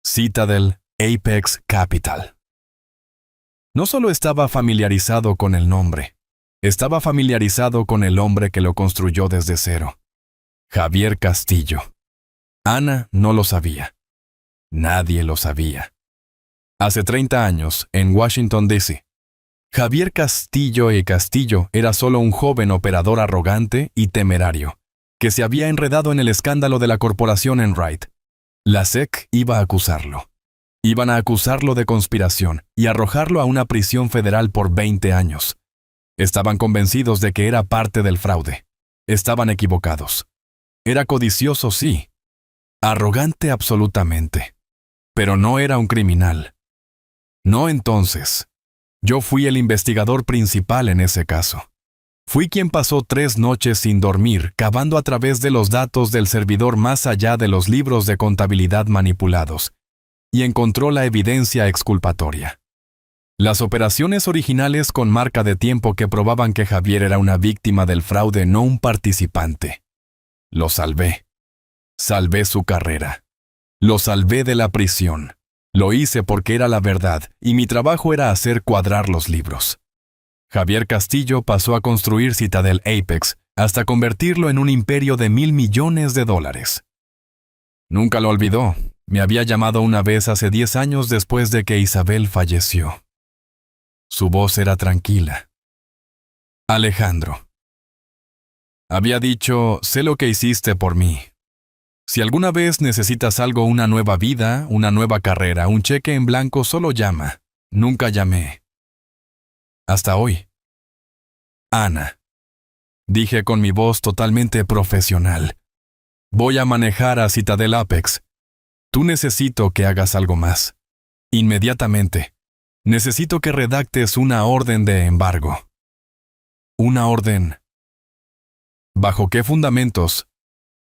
Citadel Apex Capital. No solo estaba familiarizado con el nombre, estaba familiarizado con el hombre que lo construyó desde cero. Javier Castillo. Ana no lo sabía. Nadie lo sabía. Hace 30 años, en Washington, D.C., Javier Castillo era solo un joven operador arrogante y temerario, que se había enredado en el escándalo de la corporación Enright. La SEC iba a acusarlo. Iban a acusarlo de conspiración y arrojarlo a una prisión federal por 20 años. Estaban convencidos de que era parte del fraude. Estaban equivocados. Era codicioso, sí. Arrogante absolutamente. Pero no era un criminal. No entonces. Yo fui el investigador principal en ese caso. Fui quien pasó 3 noches sin dormir, cavando a través de los datos del servidor más allá de los libros de contabilidad manipulados, y encontró la evidencia exculpatoria. Las operaciones originales con marca de tiempo que probaban que Javier era una víctima del fraude, no un participante. Lo salvé. Salvé su carrera. Lo salvé de la prisión. Lo hice porque era la verdad, y mi trabajo era hacer cuadrar los libros. Javier Castillo pasó a construir Citadel Apex hasta convertirlo en un imperio de $1,000 millones. Nunca lo olvidó. Me había llamado una vez hace 10 años después de que Isabel falleció. Su voz era tranquila. Alejandro. Había dicho, sé lo que hiciste por mí. Si alguna vez necesitas algo, una nueva vida, una nueva carrera, un cheque en blanco, solo llama. Nunca llamé. Hasta hoy. Ana. Dije con mi voz totalmente profesional. Voy a manejar a Citadel Apex. Tú necesito que hagas algo más. Inmediatamente. Necesito que redactes una orden de embargo. Una orden. ¿Bajo qué fundamentos?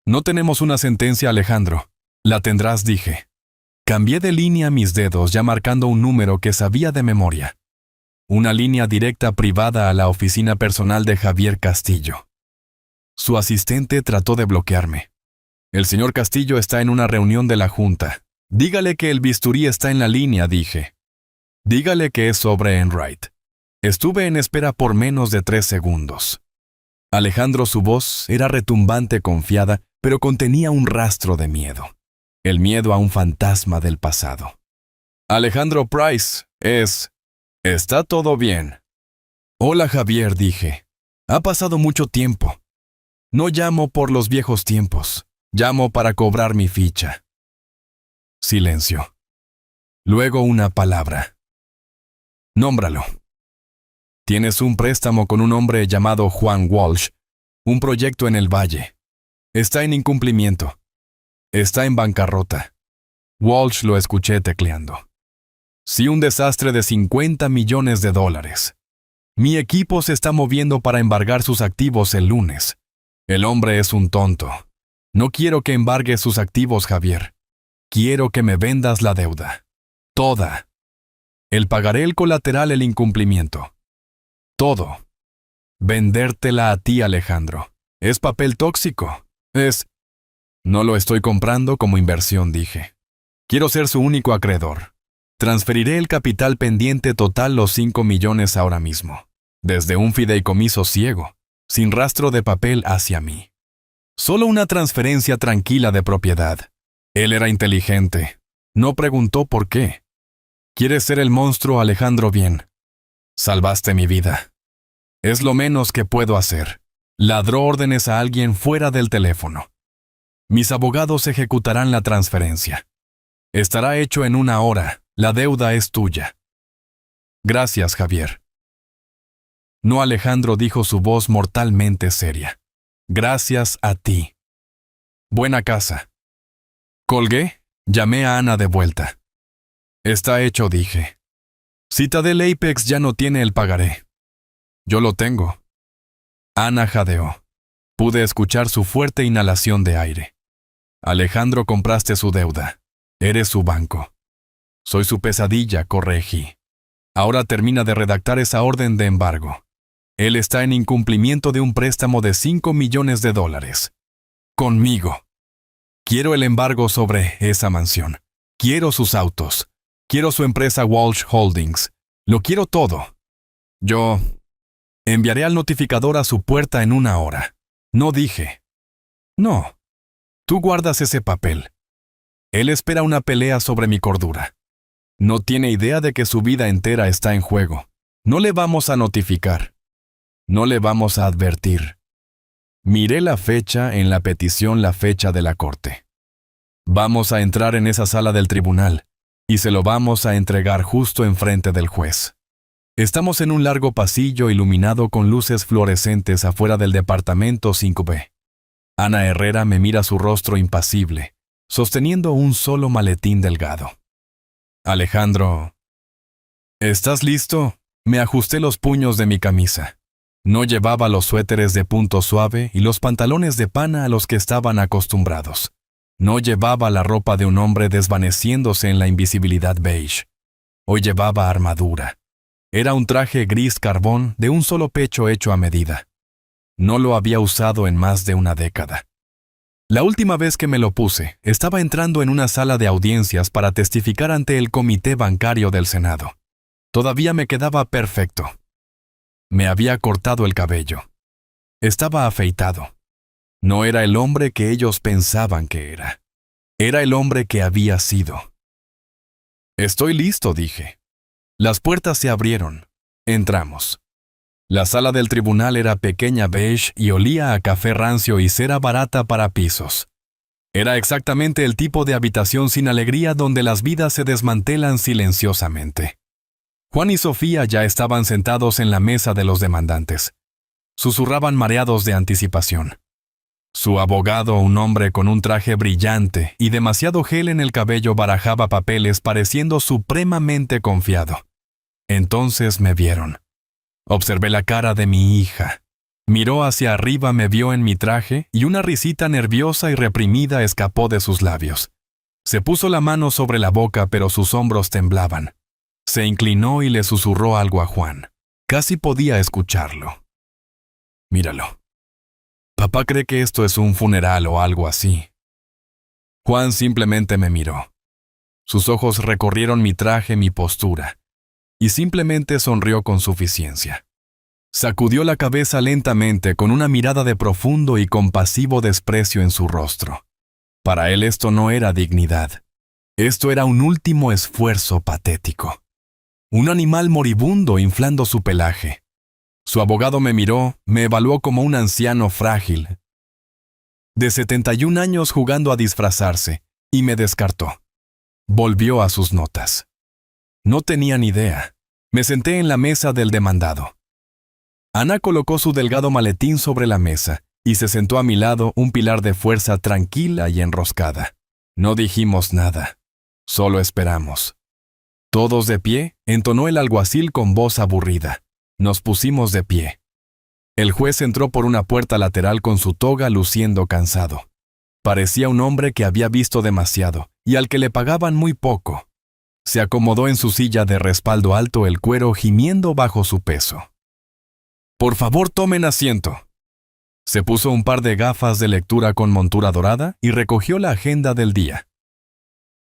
No tenemos una sentencia, Alejandro. La tendrás, dije. Cambié de línea mis dedos, ya marcando un número que sabía de memoria. Una línea directa privada a la oficina personal de Javier Castillo. Su asistente trató de bloquearme. El señor Castillo está en una reunión de la Junta. Dígale que el bisturí está en la línea, dije. Dígale que es sobre Enright. Estuve en espera por menos de 3 segundos. Alejandro, su voz era retumbante, confiada, pero contenía un rastro de miedo. El miedo a un fantasma del pasado. Alejandro Price, ¿está todo bien? Hola, Javier, dije. Ha pasado mucho tiempo. No llamo por los viejos tiempos. Llamo para cobrar mi ficha. Silencio. Luego una palabra. Nómbralo. Tienes un préstamo con un hombre llamado Juan Walsh, un proyecto en el Valle. Está en incumplimiento. Está en bancarrota. Walsh lo escuché tecleando. Sí, un desastre de $50 millones. Mi equipo se está moviendo para embargar sus activos el lunes. El hombre es un tonto. No quiero que embargues sus activos, Javier. Quiero que me vendas la deuda. Toda. Pagaré el colateral, el incumplimiento. Todo. Vendértela a ti, Alejandro. Es papel tóxico. No lo estoy comprando como inversión, dije. Quiero ser su único acreedor. Transferiré el capital pendiente total, los 5 millones ahora mismo. Desde un fideicomiso ciego, sin rastro de papel hacia mí. Solo una transferencia tranquila de propiedad. Él era inteligente. No preguntó por qué. ¿Quieres ser el monstruo, Alejandro? Bien. Salvaste mi vida. Es lo menos que puedo hacer. Ladró órdenes a alguien fuera del teléfono. Mis abogados ejecutarán la transferencia. Estará hecho en 1 hora. La deuda es tuya. Gracias, Javier. No, Alejandro, dijo su voz mortalmente seria. Gracias a ti. Buena casa. Colgué, llamé a Ana de vuelta. Está hecho, dije. Citadel Apex ya no tiene el pagaré. Yo lo tengo. Ana jadeó. Pude escuchar su fuerte inhalación de aire. Alejandro, compraste su deuda. Eres su banco. Soy su pesadilla, corregí. Ahora termina de redactar esa orden de embargo. Él está en incumplimiento de un préstamo de $5 millones. Conmigo. Quiero el embargo sobre esa mansión. Quiero sus autos. Quiero su empresa Walsh Holdings. Lo quiero todo. Yo enviaré al notificador a su puerta en 1 hora. No, dije. No. Tú guardas ese papel. Él espera una pelea sobre mi cordura. No tiene idea de que su vida entera está en juego. No le vamos a notificar. No le vamos a advertir. Miré la fecha en la petición, la fecha de la corte. Vamos a entrar en esa sala del tribunal y se lo vamos a entregar justo enfrente del juez. Estamos en un largo pasillo iluminado con luces fluorescentes afuera del departamento 5B. Ana Herrera me mira, su rostro impasible, sosteniendo un solo maletín delgado. Alejandro, ¿estás listo? Me ajusté los puños de mi camisa. No llevaba los suéteres de punto suave y los pantalones de pana a los que estaban acostumbrados. No llevaba la ropa de un hombre desvaneciéndose en la invisibilidad beige. Hoy llevaba armadura. Era un traje gris carbón de un solo pecho hecho a medida. No lo había usado en más de 1 década. La última vez que me lo puse, estaba entrando en una sala de audiencias para testificar ante el Comité Bancario del Senado. Todavía me quedaba perfecto. Me había cortado el cabello. Estaba afeitado. No era el hombre que ellos pensaban que era. Era el hombre que había sido. Estoy listo, dije. Las puertas se abrieron. Entramos. La sala del tribunal era pequeña, beige y olía a café rancio y cera barata para pisos. Era exactamente el tipo de habitación sin alegría donde las vidas se desmantelan silenciosamente. Juan y Sofía ya estaban sentados en la mesa de los demandantes. Susurraban mareados de anticipación. Su abogado, un hombre con un traje brillante y demasiado gel en el cabello, barajaba papeles pareciendo supremamente confiado. Entonces me vieron. Observé la cara de mi hija. Miró hacia arriba, me vio en mi traje y una risita nerviosa y reprimida escapó de sus labios. Se puso la mano sobre la boca, pero sus hombros temblaban. Se inclinó y le susurró algo a Juan. Casi podía escucharlo. Míralo. Papá cree que esto es un funeral o algo así. Juan simplemente me miró. Sus ojos recorrieron mi traje, mi postura, y simplemente sonrió con suficiencia. Sacudió la cabeza lentamente con una mirada de profundo y compasivo desprecio en su rostro. Para él esto no era dignidad. Esto era un último esfuerzo patético. Un animal moribundo inflando su pelaje. Su abogado me miró, me evaluó como un anciano frágil, de 71 años jugando a disfrazarse, y me descartó. Volvió a sus notas. No tenía ni idea. Me senté en la mesa del demandado. Ana colocó su delgado maletín sobre la mesa y se sentó a mi lado, un pilar de fuerza tranquila y enroscada. No dijimos nada. Solo esperamos. Todos de pie, entonó el alguacil con voz aburrida. Nos pusimos de pie. El juez entró por una puerta lateral con su toga luciendo cansado. Parecía un hombre que había visto demasiado y al que le pagaban muy poco. Se acomodó en su silla de respaldo alto, el cuero gimiendo bajo su peso. Por favor, tomen asiento. Se puso un par de gafas de lectura con montura dorada y recogió la agenda del día.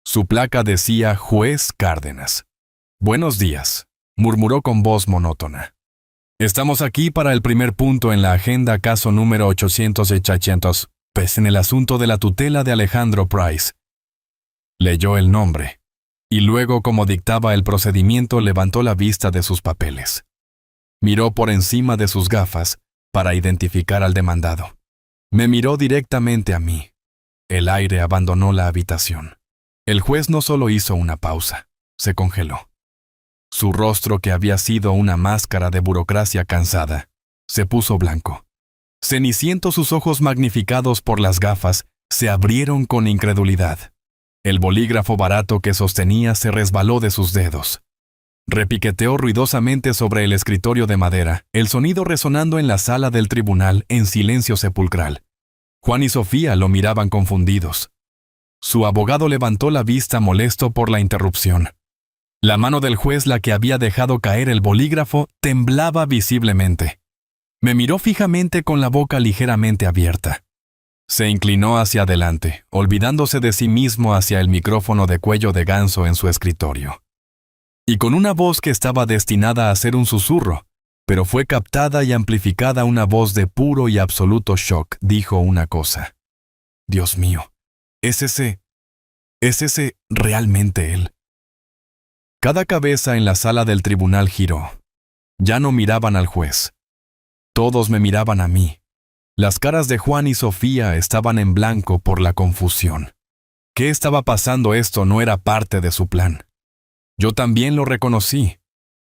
Su placa decía Juez Cárdenas. Buenos días, murmuró con voz monótona. Estamos aquí para el primer punto en la agenda, caso número 800 pues en el asunto de la tutela de Alejandro Price. Leyó el nombre, y luego, como dictaba el procedimiento, levantó la vista de sus papeles. Miró por encima de sus gafas para identificar al demandado. Me miró directamente a mí. El aire abandonó la habitación. El juez no solo hizo una pausa, se congeló. Su rostro, que había sido una máscara de burocracia cansada, se puso blanco. Cenicientos sus ojos magnificados por las gafas se abrieron con incredulidad. El bolígrafo barato que sostenía se resbaló de sus dedos. Repiqueteó ruidosamente sobre el escritorio de madera, el sonido resonando en la sala del tribunal en silencio sepulcral. Juan y Sofía lo miraban confundidos. Su abogado levantó la vista molesto por la interrupción. La mano del juez, la que había dejado caer el bolígrafo, temblaba visiblemente. Me miró fijamente con la boca ligeramente abierta. Se inclinó hacia adelante, olvidándose de sí mismo hacia el micrófono de cuello de ganso en su escritorio. Y con una voz que estaba destinada a ser un susurro, pero fue captada y amplificada una voz de puro y absoluto shock, dijo una cosa. Dios mío, ¿es ese realmente él? Cada cabeza en la sala del tribunal giró. Ya no miraban al juez. Todos me miraban a mí. Las caras de Juan y Sofía estaban en blanco por la confusión. ¿Qué estaba pasando? Esto no era parte de su plan. Yo también lo reconocí.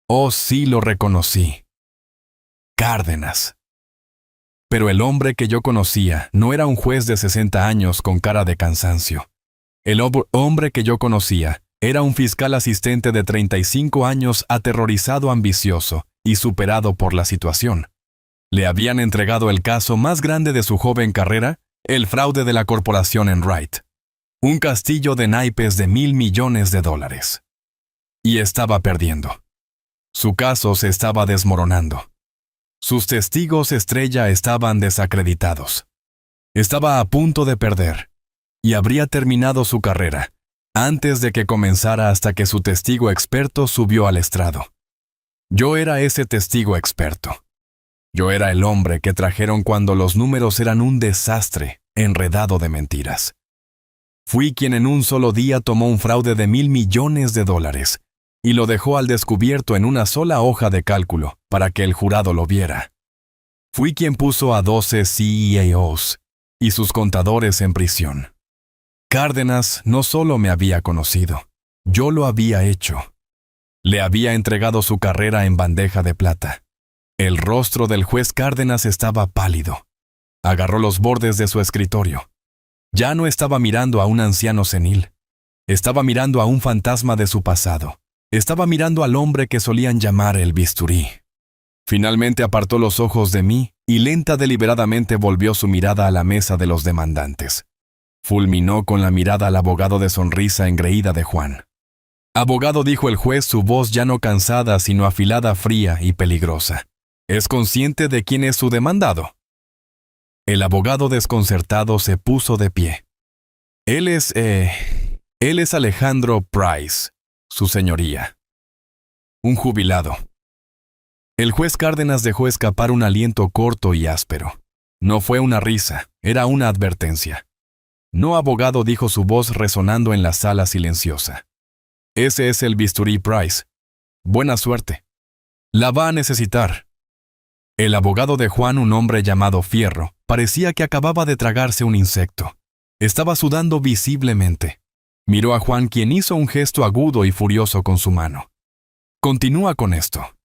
Oh, sí lo reconocí. Cárdenas. Pero el hombre que yo conocía no era un juez de 60 años con cara de cansancio. El hombre que yo conocía era un fiscal asistente de 35 años, aterrorizado, ambicioso y superado por la situación. Le habían entregado el caso más grande de su joven carrera, el fraude de la corporación Enright. Un castillo de naipes de $1,000 millones. Y estaba perdiendo. Su caso se estaba desmoronando. Sus testigos estrella estaban desacreditados. Estaba a punto de perder, y habría terminado su carrera antes de que comenzara, hasta que su testigo experto subió al estrado. Yo era ese testigo experto. Yo era el hombre que trajeron cuando los números eran un desastre, enredado de mentiras. Fui quien en un solo día tomó un fraude de $1,000 millones y lo dejó al descubierto en una sola hoja de cálculo para que el jurado lo viera. Fui quien puso a 12 CEOs y sus contadores en prisión. Cárdenas no solo me había conocido, yo lo había hecho. Le había entregado su carrera en bandeja de plata. El rostro del juez Cárdenas estaba pálido. Agarró los bordes de su escritorio. Ya no estaba mirando a un anciano senil. Estaba mirando a un fantasma de su pasado. Estaba mirando al hombre que solían llamar el bisturí. Finalmente apartó los ojos de mí y lenta deliberadamente volvió su mirada a la mesa de los demandantes. Fulminó con la mirada al abogado de sonrisa engreída de Juan. «Abogado», dijo el juez, su voz ya no cansada, sino afilada, fría y peligrosa. «¿Es consciente de quién es su demandado?» El abogado desconcertado se puso de pie. Él es Alejandro Price, su señoría. Un jubilado. El juez Cárdenas dejó escapar un aliento corto y áspero. No fue una risa, era una advertencia. «No, abogado», dijo su voz resonando en la sala silenciosa. «Ese es el bisturí Price. Buena suerte. La va a necesitar». El abogado de Juan, un hombre llamado Fierro, parecía que acababa de tragarse un insecto. Estaba sudando visiblemente. Miró a Juan, quien hizo un gesto agudo y furioso con su mano. «Continúa con esto».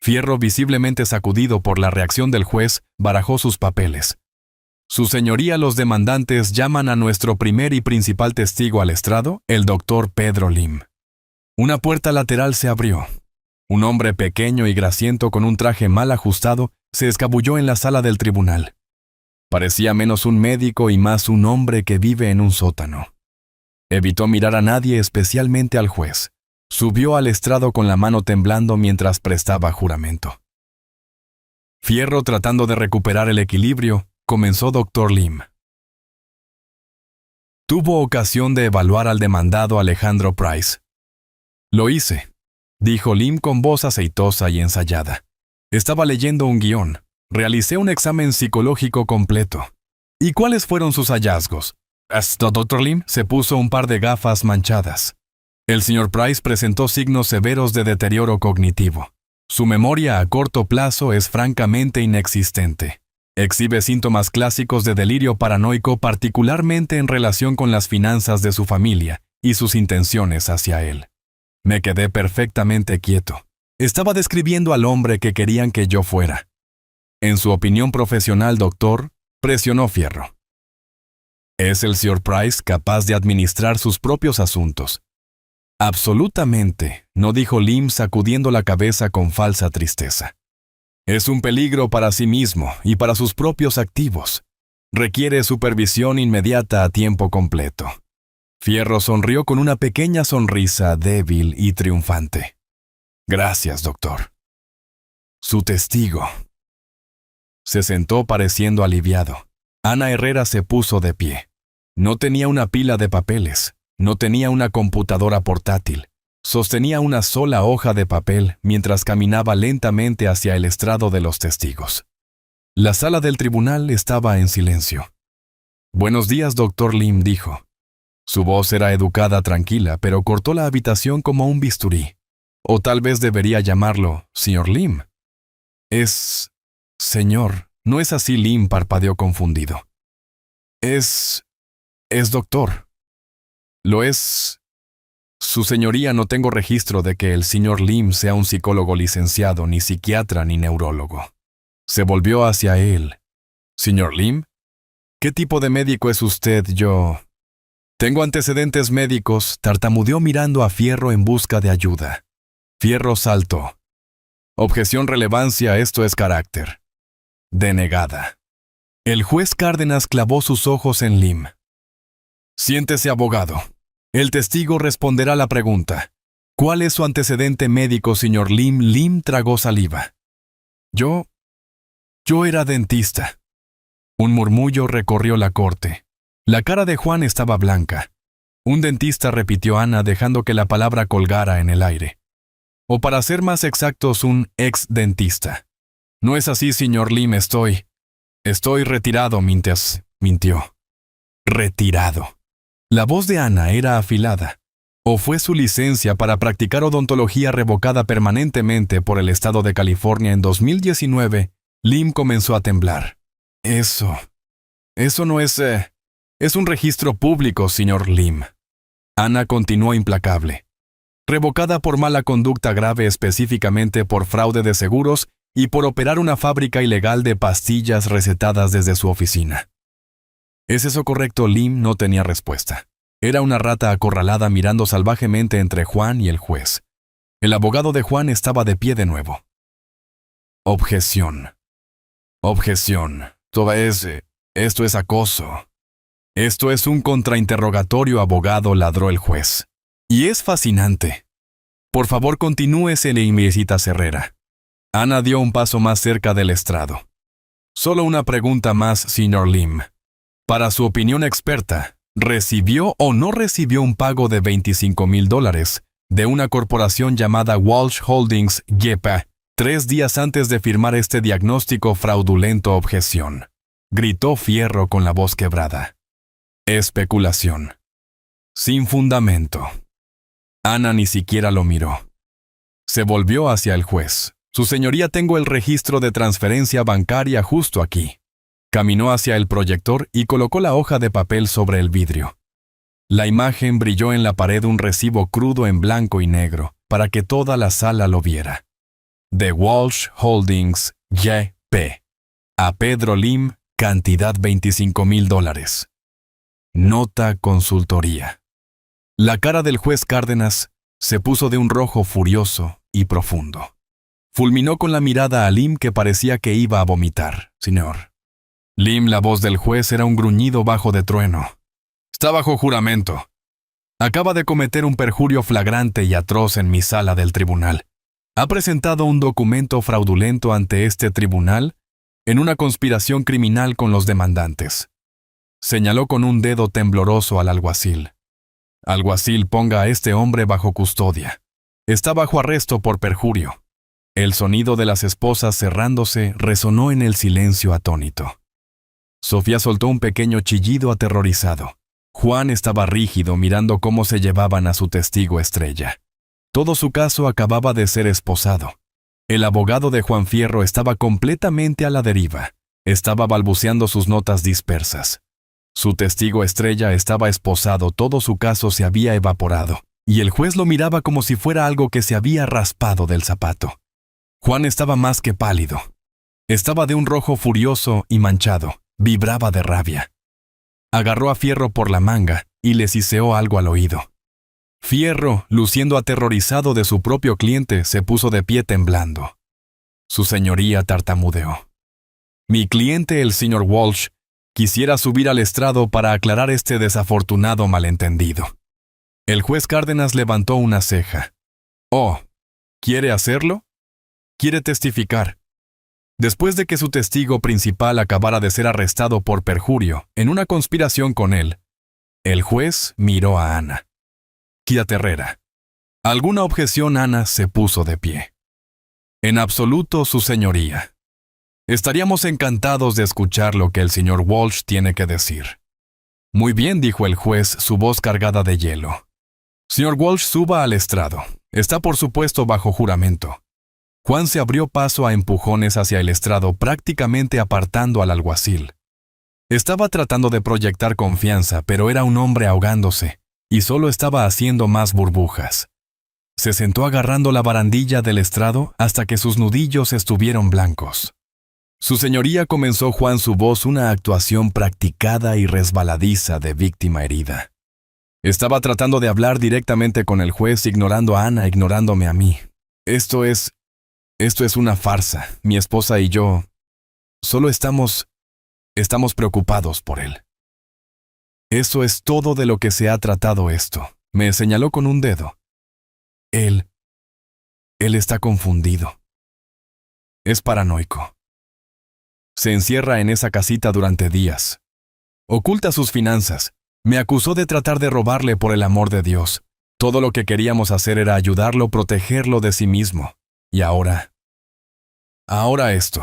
Fierro, visiblemente sacudido por la reacción del juez, barajó sus papeles. «Su señoría, los demandantes llaman a nuestro primer y principal testigo al estrado, el doctor Pedro Lim». Una puerta lateral se abrió. Un hombre pequeño y grasiento con un traje mal ajustado se escabulló en la sala del tribunal. Parecía menos un médico y más un hombre que vive en un sótano. Evitó mirar a nadie, especialmente al juez. Subió al estrado con la mano temblando mientras prestaba juramento. Fierro, tratando de recuperar el equilibrio, comenzó: «Doctor Lim. Tuvo ocasión de evaluar al demandado Alejandro Price». «Lo hice», dijo Lim con voz aceitosa y ensayada. «Estaba leyendo un guión. Realicé un examen psicológico completo». «¿Y cuáles fueron sus hallazgos?» Dr. Lim se puso un par de gafas manchadas. El señor Price presentó signos severos de deterioro cognitivo. Su memoria a corto plazo es francamente inexistente. Exhibe síntomas clásicos de delirio paranoico, particularmente en relación con las finanzas de su familia y sus intenciones hacia él. Me quedé perfectamente quieto. Estaba describiendo al hombre que querían que yo fuera. En su opinión profesional, doctor, presionó Fierro. ¿Es el señor Price capaz de administrar sus propios asuntos? Absolutamente, no, dijo Lim sacudiendo la cabeza con falsa tristeza. Es un peligro para sí mismo y para sus propios activos. Requiere supervisión inmediata a tiempo completo. Fierro sonrió con una pequeña sonrisa débil y triunfante. Gracias, doctor. Su testigo. Se sentó pareciendo aliviado. Ana Herrera se puso de pie. No tenía una pila de papeles, no tenía una computadora portátil. Sostenía una sola hoja de papel mientras caminaba lentamente hacia el estrado de los testigos. La sala del tribunal estaba en silencio. «Buenos días, doctor Lim», dijo. Su voz era educada, tranquila, pero cortó la habitación como un bisturí. O tal vez debería llamarlo señor Lim. Señor, no es así. Lim parpadeó confundido. Es doctor. Lo es. Su señoría, no tengo registro de que el señor Lim sea un psicólogo licenciado, ni psiquiatra, ni neurólogo. Se volvió hacia él. «¿Señor Lim? ¿Qué tipo de médico es usted?» «Yo tengo antecedentes médicos», tartamudeó mirando a Fierro en busca de ayuda. Fierro saltó. «Objeción, relevancia, esto es carácter». «Denegada». El juez Cárdenas clavó sus ojos en Lim. «Siéntese, abogado. El testigo responderá la pregunta. ¿Cuál es su antecedente médico, señor Lim?» Lim tragó saliva. Yo era dentista». Un murmullo recorrió la corte. La cara de Juan estaba blanca. «Un dentista», repitió Ana, dejando que la palabra colgara en el aire. «O para ser más exactos, un ex-dentista». No es así, señor Lim, Estoy retirado, mintió. Retirado. La voz de Ana era afilada. ¿O fue su licencia para practicar odontología revocada permanentemente por el estado de California en 2019? Lim comenzó a temblar. Eso no es... es un registro público, señor Lim. Ana continuó implacable. Revocada por mala conducta grave, específicamente por fraude de seguros y por operar una fábrica ilegal de pastillas recetadas desde su oficina. ¿Es eso correcto? Lim no tenía respuesta. Era una rata acorralada mirando salvajemente entre Juan y el juez. El abogado de Juan estaba de pie de nuevo. Objeción. Esto es acoso. Esto es un contrainterrogatorio, abogado, ladró el juez. Y es fascinante. Por favor, continúe, señorita Herrera. Ana dio un paso más cerca del estrado. Solo una pregunta más, señor Lim. Para su opinión experta, ¿recibió o no recibió un pago de $25,000 de una corporación llamada Walsh Holdings YEPA 3 días antes de firmar este diagnóstico fraudulento? Objeción. Gritó Fierro con la voz quebrada. Especulación. Sin fundamento. Ana ni siquiera lo miró. Se volvió hacia el juez. Su señoría, tengo el registro de transferencia bancaria justo aquí. Caminó hacia el proyector y colocó la hoja de papel sobre el vidrio. La imagen brilló en la pared, un recibo crudo en blanco y negro, para que toda la sala lo viera. De Walsh Holdings, Y.P. A Pedro Lim, cantidad $25,000. Nota consultoría. La cara del juez Cárdenas se puso de un rojo furioso y profundo. Fulminó con la mirada a Lim, que parecía que iba a vomitar. Señor Lim, la voz del juez era un gruñido bajo de trueno. Está bajo juramento. Acaba de cometer un perjurio flagrante y atroz en mi sala del tribunal. Ha presentado un documento fraudulento ante este tribunal en una conspiración criminal con los demandantes. Señaló con un dedo tembloroso al alguacil. Alguacil, ponga a este hombre bajo custodia. Está bajo arresto por perjurio. El sonido de las esposas cerrándose resonó en el silencio atónito. Sofía soltó un pequeño chillido aterrorizado. Juan estaba rígido mirando cómo se llevaban a su testigo estrella. Todo su caso acababa de ser esposado. El abogado de Juan Fierro estaba completamente a la deriva. Estaba balbuceando sus notas dispersas. Su testigo estrella estaba esposado, todo su caso se había evaporado, y el juez lo miraba como si fuera algo que se había raspado del zapato. Juan estaba más que pálido. Estaba de un rojo furioso y manchado. Vibraba de rabia. Agarró a Fierro por la manga y le siseó algo al oído. Fierro, luciendo aterrorizado de su propio cliente, se puso de pie temblando. Su señoría tartamudeó. Mi cliente, el señor Walsh, quisiera subir al estrado para aclarar este desafortunado malentendido. El juez Cárdenas levantó una ceja. Oh, ¿quiere hacerlo? ¿Quiere testificar? Después de que su testigo principal acabara de ser arrestado por perjurio en una conspiración con él, el juez miró a Ana. Herrera. ¿Alguna objeción? Ana se puso de pie. En absoluto, su señoría. Estaríamos encantados de escuchar lo que el señor Walsh tiene que decir. Muy bien, dijo el juez, su voz cargada de hielo. Señor Walsh, suba al estrado. Está por supuesto bajo juramento. Juan se abrió paso a empujones hacia el estrado, prácticamente apartando al alguacil. Estaba tratando de proyectar confianza, pero era un hombre ahogándose, y solo estaba haciendo más burbujas. Se sentó agarrando la barandilla del estrado hasta que sus nudillos estuvieron blancos. Su señoría, comenzó Juan, su voz una actuación practicada y resbaladiza de víctima herida. Estaba tratando de hablar directamente con el juez, ignorando a Ana, ignorándome a mí. Esto es una farsa. Mi esposa y yo solo estamos preocupados por él. Eso es todo de lo que se ha tratado esto. Me señaló con un dedo. Él está confundido. Es paranoico. Se encierra en esa casita durante días. Oculta sus finanzas. Me acusó de tratar de robarle, por el amor de Dios. Todo lo que queríamos hacer era ayudarlo, protegerlo de sí mismo. Y ahora Ahora esto.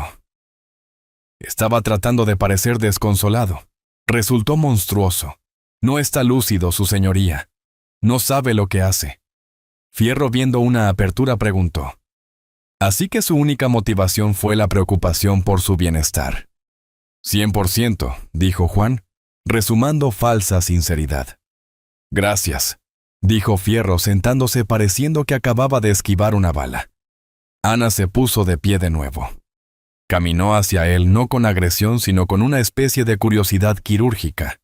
Estaba tratando de parecer desconsolado. Resultó monstruoso. No está lúcido, su señoría. No sabe lo que hace. Fierro, viendo una apertura, preguntó. Así que su única motivación fue la preocupación por su bienestar. 100%, dijo Juan, resumando falsa sinceridad. Gracias, dijo Fierro, sentándose pareciendo que acababa de esquivar una bala. Ana se puso de pie de nuevo. Caminó hacia él no con agresión, sino con una especie de curiosidad quirúrgica.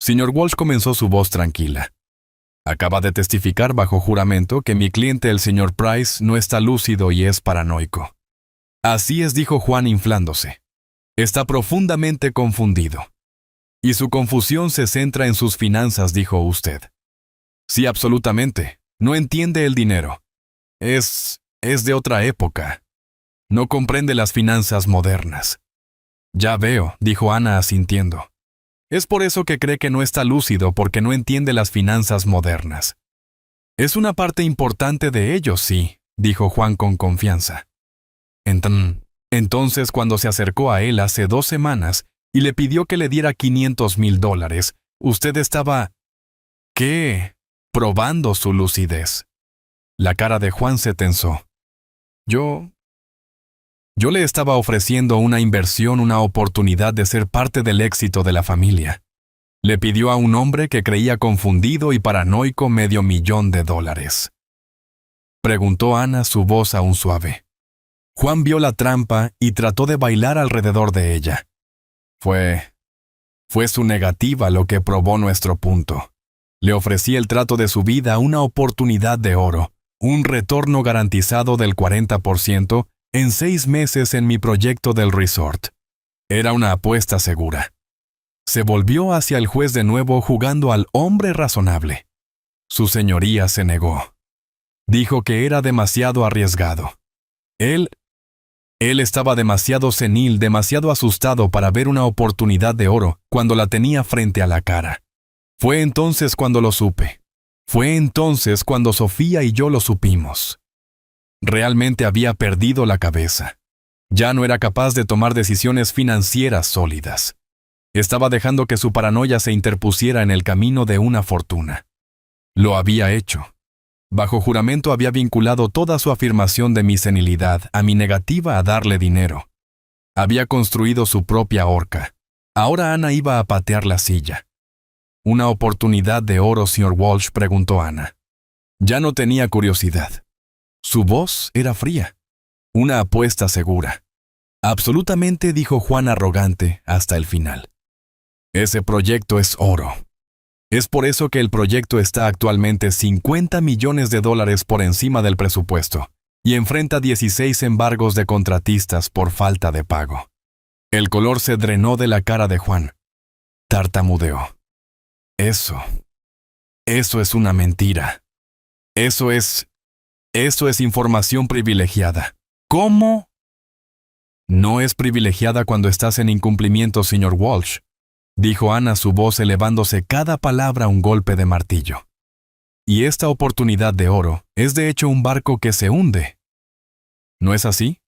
Señor Walsh, comenzó su voz tranquila. Acaba de testificar bajo juramento que mi cliente, el señor Price, no está lúcido y es paranoico. Así es, dijo Juan, inflándose. Está profundamente confundido. Y su confusión se centra en sus finanzas, dijo usted. Sí, absolutamente. No entiende el dinero. Es de otra época. No comprende las finanzas modernas. Ya veo, dijo Ana asintiendo. Es por eso que cree que no está lúcido, porque no entiende las finanzas modernas. Es una parte importante de ello, sí, dijo Juan con confianza. Entonces, cuando se acercó a él hace 2 semanas y le pidió que le diera $500,000, usted estaba... ¿qué? Probando su lucidez. La cara de Juan se tensó. Yo le estaba ofreciendo una inversión, una oportunidad de ser parte del éxito de la familia. Le pidió a un hombre que creía confundido y paranoico $500,000. Preguntó Ana, su voz aún suave. Juan vio la trampa y trató de bailar alrededor de ella. Fue su negativa lo que probó nuestro punto. Le ofrecí el trato de su vida, una oportunidad de oro, un retorno garantizado del 40%, en 6 meses en mi proyecto del resort. Era una apuesta segura. Se volvió hacia el juez de nuevo, jugando al hombre razonable. Su señoría se negó. Dijo que era demasiado arriesgado. Él estaba demasiado senil, demasiado asustado para ver una oportunidad de oro cuando la tenía frente a la cara. Fue entonces cuando lo supe. Fue entonces cuando Sofía y yo lo supimos. Realmente había perdido la cabeza. Ya no era capaz de tomar decisiones financieras sólidas. Estaba dejando que su paranoia se interpusiera en el camino de una fortuna. Lo había hecho. Bajo juramento había vinculado toda su afirmación de mi senilidad a mi negativa a darle dinero. Había construido su propia horca. Ahora Ana iba a patear la silla. ¿Una oportunidad de oro, señor Walsh?, preguntó Ana. Ya no tenía curiosidad. Su voz era fría. Una apuesta segura. Absolutamente, dijo Juan arrogante hasta el final. Ese proyecto es oro. Es por eso que el proyecto está actualmente $50 millones por encima del presupuesto y enfrenta 16 embargos de contratistas por falta de pago. El color se drenó de la cara de Juan. Tartamudeó. Eso es una mentira. Eso es información privilegiada. ¿Cómo? No es privilegiada cuando estás en incumplimiento, señor Walsh, dijo Ana, su voz elevándose cada palabra un golpe de martillo. Y esta oportunidad de oro es de hecho un barco que se hunde. ¿No es así?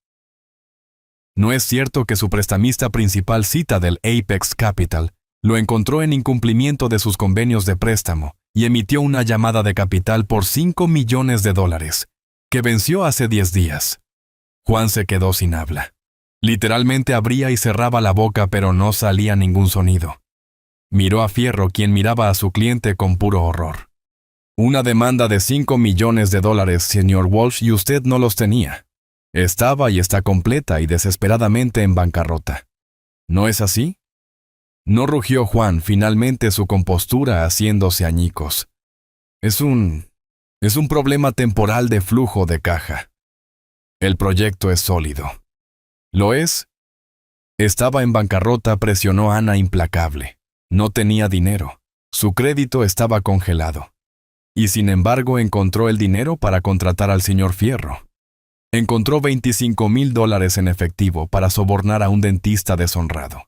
¿No es cierto que su prestamista principal, Citadel Apex Capital, lo encontró en incumplimiento de sus convenios de préstamo y emitió una llamada de capital por $5 millones, que venció hace 10 días? Juan se quedó sin habla. Literalmente abría y cerraba la boca, pero no salía ningún sonido. Miró a Fierro, quien miraba a su cliente con puro horror. Una demanda de $5 millones, señor Walsh, y usted no los tenía. Estaba y está completa y desesperadamente en bancarrota. ¿No es así? No, rugió Juan, finalmente su compostura haciéndose añicos. Es un problema temporal de flujo de caja. El proyecto es sólido. ¿Lo es? Estaba en bancarrota, presionó Ana implacable. No tenía dinero. Su crédito estaba congelado. Y sin embargo encontró el dinero para contratar al señor Fierro. Encontró $25,000 en efectivo para sobornar a un dentista deshonrado.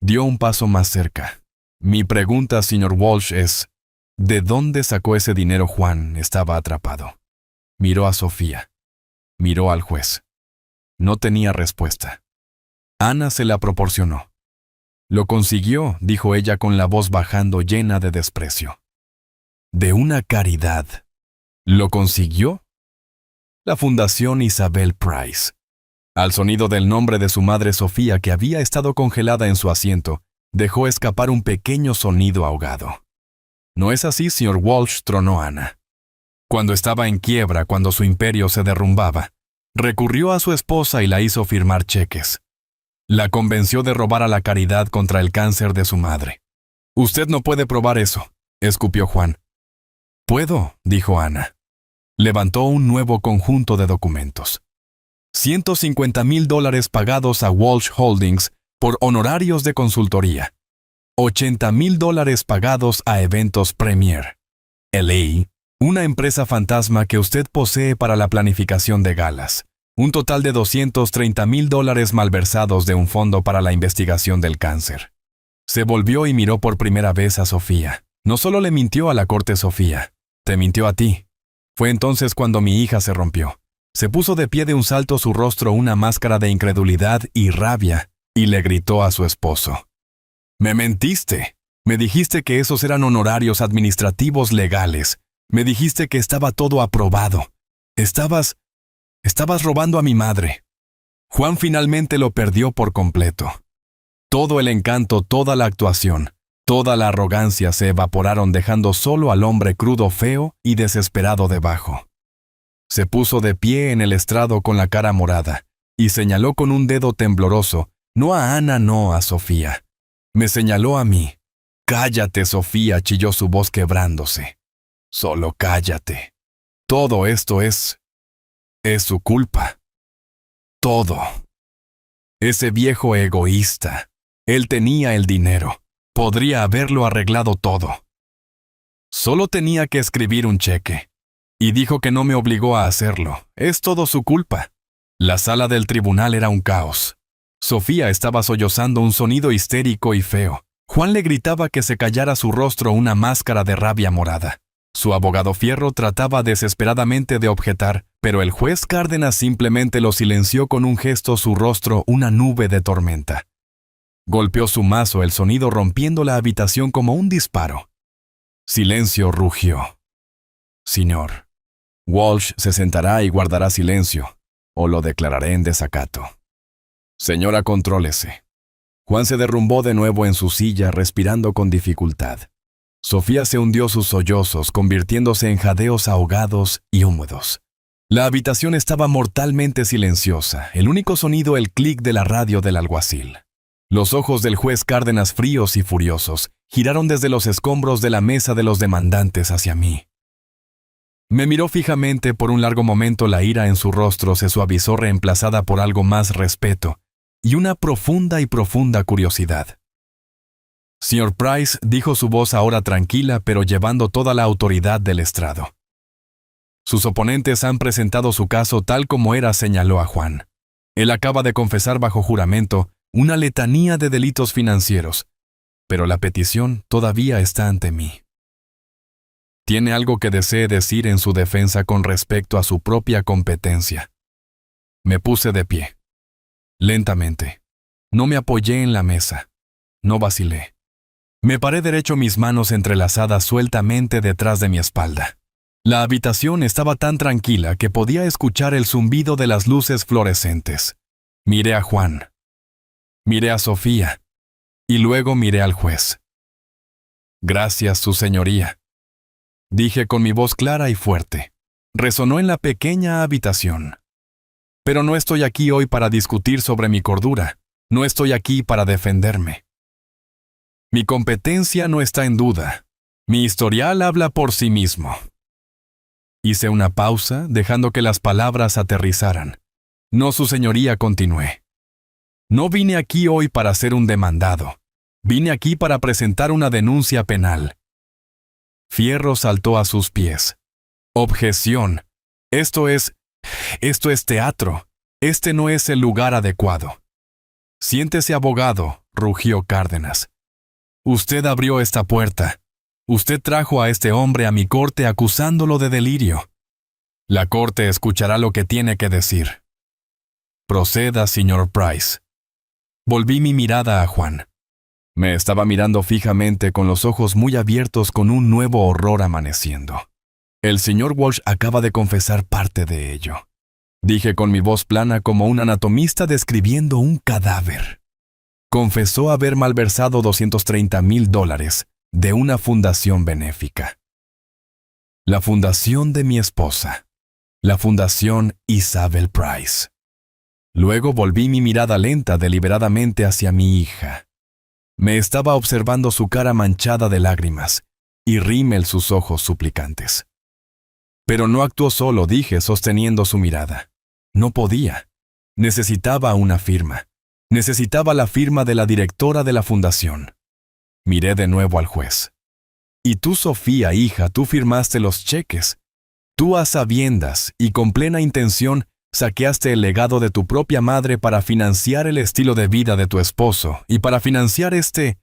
Dio un paso más cerca. Mi pregunta, señor Walsh, es: ¿de dónde sacó ese dinero? Juan estaba atrapado. Miró a Sofía. Miró al juez. No tenía respuesta. Ana se la proporcionó. Lo consiguió, dijo ella con la voz bajando llena de desprecio. De una caridad. ¿Lo consiguió? La Fundación Isabel Price. Al sonido del nombre de su madre Sofía, que había estado congelada en su asiento, dejó escapar un pequeño sonido ahogado. «¿No es así, señor Walsh?», tronó Ana. Cuando estaba en quiebra, cuando su imperio se derrumbaba, recurrió a su esposa y la hizo firmar cheques. La convenció de robar a la caridad contra el cáncer de su madre. «Usted no puede probar eso», escupió Juan. «Puedo», dijo Ana. Levantó un nuevo conjunto de documentos. $150,000 pagados a Walsh Holdings por honorarios de consultoría. $80,000 pagados a Eventos Premier, LA, una empresa fantasma que usted posee para la planificación de galas. Un total de $230,000 malversados de un fondo para la investigación del cáncer. Se volvió y miró por primera vez a Sofía. No solo le mintió a la corte Sofía, te mintió a ti. Fue entonces cuando mi hija se rompió. Se puso de pie de un salto, su rostro una máscara de incredulidad y rabia, y le gritó a su esposo. «Me mentiste. Me dijiste que esos eran honorarios administrativos legales. Me dijiste que estaba todo aprobado. Estabas robando a mi madre». Juan finalmente lo perdió por completo. Todo el encanto, toda la actuación, toda la arrogancia se evaporaron, dejando solo al hombre crudo, feo y desesperado debajo. Se puso de pie en el estrado con la cara morada y señaló con un dedo tembloroso, no a Ana, no a Sofía. Me señaló a mí. «Cállate, Sofía», chilló su voz quebrándose. «Solo cállate. Todo esto es su culpa. Todo. Ese viejo egoísta. Él tenía el dinero. Podría haberlo arreglado todo. Solo tenía que escribir un cheque. Y dijo que no me obligó a hacerlo. Es todo su culpa». La sala del tribunal era un caos. Sofía estaba sollozando un sonido histérico y feo. Juan le gritaba que se callara, su rostro una máscara de rabia morada. Su abogado Fierro trataba desesperadamente de objetar, pero el juez Cárdenas simplemente lo silenció con un gesto, su rostro una nube de tormenta. Golpeó su mazo, el sonido rompiendo la habitación como un disparo. «Silencio», rugió. «Señor, Walsh se sentará y guardará silencio, o lo declararé en desacato». «Señora, contrólese». Juan se derrumbó de nuevo en su silla, respirando con dificultad. Sofía se hundió sus sollozos, convirtiéndose en jadeos ahogados y húmedos. La habitación estaba mortalmente silenciosa, el único sonido el clic de la radio del alguacil. Los ojos del juez Cárdenas, fríos y furiosos, giraron desde los escombros de la mesa de los demandantes hacia mí. Me miró fijamente. Por un largo momento la ira en su rostro se suavizó, reemplazada por algo más respeto y una profunda curiosidad. «Señor Price», dijo su voz ahora tranquila, pero llevando toda la autoridad del estrado. «Sus oponentes han presentado su caso tal como era», señaló a Juan. «Él acaba de confesar bajo juramento una letanía de delitos financieros, pero la petición todavía está ante mí. ¿Tiene algo que desee decir en su defensa con respecto a su propia competencia?» Me puse de pie. Lentamente. No me apoyé en la mesa. No vacilé. Me paré derecho, mis manos entrelazadas sueltamente detrás de mi espalda. La habitación estaba tan tranquila que podía escuchar el zumbido de las luces fluorescentes. Miré a Juan. Miré a Sofía. Y luego miré al juez. «Gracias, su señoría», dije con mi voz clara y fuerte. Resonó en la pequeña habitación. «Pero no estoy aquí hoy para discutir sobre mi cordura. No estoy aquí para defenderme. Mi competencia no está en duda. Mi historial habla por sí mismo». Hice una pausa, dejando que las palabras aterrizaran. «No, su señoría», continué. «No vine aquí hoy para ser un demandado. Vine aquí para presentar una denuncia penal». Fierro saltó a sus pies. «Objeción. Esto es teatro. Este no es el lugar adecuado». «Siéntese, abogado», rugió Cárdenas. «Usted abrió esta puerta. Usted trajo a este hombre a mi corte acusándolo de delirio. La corte escuchará lo que tiene que decir». Proceda, señor Price. Volví mi mirada a Juan. Me estaba mirando fijamente con los ojos muy abiertos con un nuevo horror amaneciendo. El señor Walsh acaba de confesar parte de ello. Dije con mi voz plana como un anatomista describiendo un cadáver. Confesó haber malversado $230,000 de una fundación benéfica. La fundación de mi esposa. La fundación Isabel Price. Luego volví mi mirada lenta deliberadamente hacia mi hija. Me estaba observando su cara manchada de lágrimas y rímel sus ojos suplicantes. Pero no actuó solo, dije, sosteniendo su mirada. No podía. Necesitaba una firma. Necesitaba la firma de la directora de la fundación. Miré de nuevo al juez. Y tú, Sofía, hija, tú firmaste los cheques. Tú a sabiendas y con plena intención saqueaste el legado de tu propia madre para financiar el estilo de vida de tu esposo y para financiar este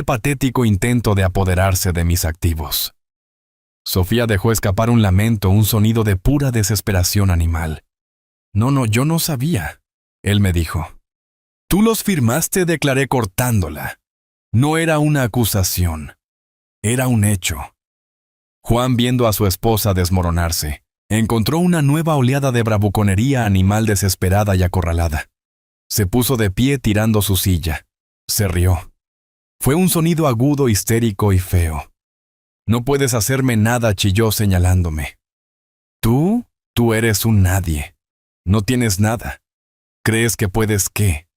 patético intento de apoderarse de mis activos. Sofía dejó escapar un lamento, un sonido de pura desesperación animal. No, yo no sabía. Él me dijo. Tú los firmaste, declaré cortándola. No era una acusación. Era un hecho. Juan, viendo a su esposa desmoronarse, encontró una nueva oleada de bravuconería animal desesperada y acorralada. Se puso de pie tirando su silla. Se rió. Fue un sonido agudo, histérico y feo. No puedes hacerme nada, chilló señalándome. Tú eres un nadie. No tienes nada. ¿Crees que puedes qué?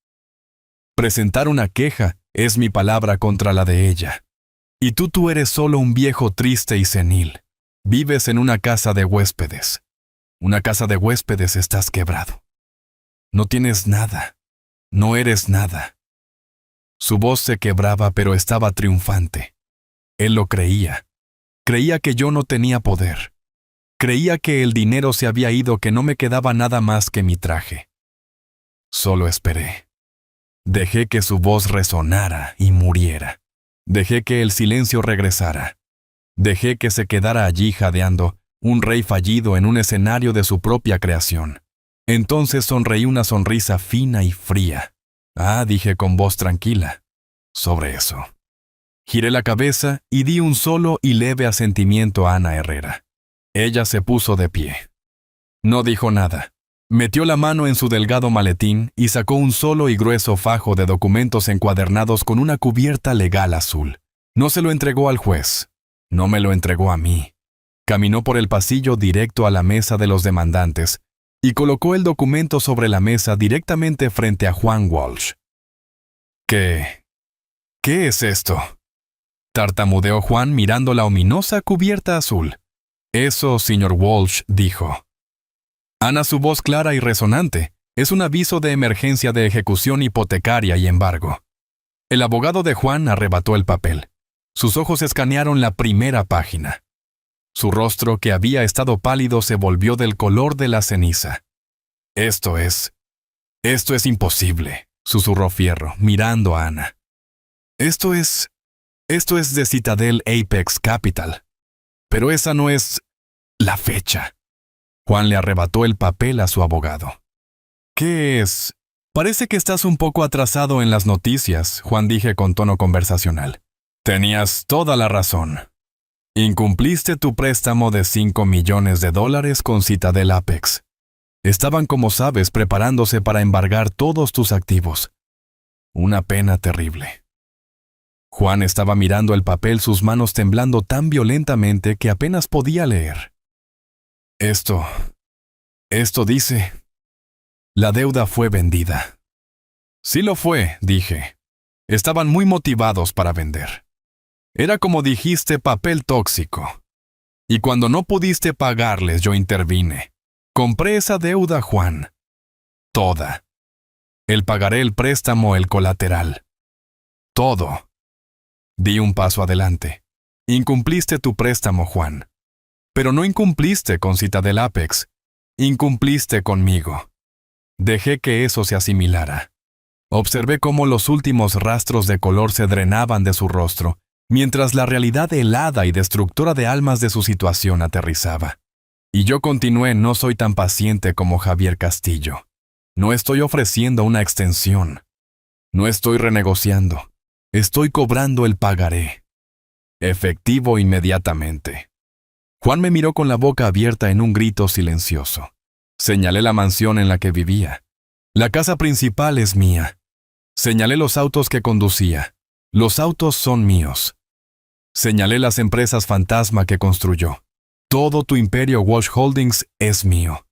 Presentar una queja es mi palabra contra la de ella. Y tú eres solo un viejo triste y senil. Vives en una casa de huéspedes. Una casa de huéspedes, estás quebrado. No tienes nada. No eres nada. Su voz se quebraba, pero estaba triunfante. Él lo creía. Creía que yo no tenía poder. Creía que el dinero se había ido, que no me quedaba nada más que mi traje. Solo esperé. Dejé que su voz resonara y muriera. Dejé que el silencio regresara. Dejé que se quedara allí jadeando, un rey fallido en un escenario de su propia creación. Entonces sonreí una sonrisa fina y fría. Dije con voz tranquila. Sobre eso. Giré la cabeza y di un solo y leve asentimiento a Ana Herrera. Ella se puso de pie. No dijo nada. Metió la mano en su delgado maletín y sacó un solo y grueso fajo de documentos encuadernados con una cubierta legal azul. No se lo entregó al juez. No me lo entregó a mí. Caminó por el pasillo directo a la mesa de los demandantes y colocó el documento sobre la mesa directamente frente a Juan Walsh. ¿Qué es esto?, tartamudeó Juan mirando la ominosa cubierta azul. Eso, señor Walsh, dijo. Ana, su voz clara y resonante, es un aviso de emergencia de ejecución hipotecaria y embargo. El abogado de Juan arrebató el papel. Sus ojos escanearon la primera página. Su rostro, que había estado pálido, se volvió del color de la ceniza. Esto es imposible, susurró Fierro, mirando a Ana. Esto es de Citadel Apex Capital. Pero esa no es la fecha. Juan le arrebató el papel a su abogado. ¿Qué es? Parece que estás un poco atrasado en las noticias, Juan, dije con tono conversacional. Tenías toda la razón. Incumpliste tu préstamo de $5 millones con Citadel Apex. Estaban, como sabes, preparándose para embargar todos tus activos. Una pena terrible. Juan estaba mirando el papel, sus manos temblando tan violentamente que apenas podía leer. Esto dice: la deuda fue vendida. Sí lo fue, dije. Estaban muy motivados para vender. Era, como dijiste, papel tóxico. Y cuando no pudiste pagarles, yo intervine. Compré esa deuda, Juan. Toda. El pagaré, el préstamo, el colateral. Todo. Di un paso adelante. Incumpliste tu préstamo, Juan. Pero no incumpliste con Citadel Apex. Incumpliste conmigo. Dejé que eso se asimilara. Observé cómo los últimos rastros de color se drenaban de su rostro, mientras la realidad helada y destructora de almas de su situación aterrizaba. Y yo continué: no soy tan paciente como Javier Castillo. No estoy ofreciendo una extensión. No estoy renegociando. Estoy cobrando el pagaré. Efectivo inmediatamente. Juan me miró con la boca abierta en un grito silencioso. Señalé la mansión en la que vivía. La casa principal es mía. Señalé los autos que conducía. Los autos son míos. Señalé las empresas fantasma que construyó. Todo tu imperio Walsh Holdings es mío.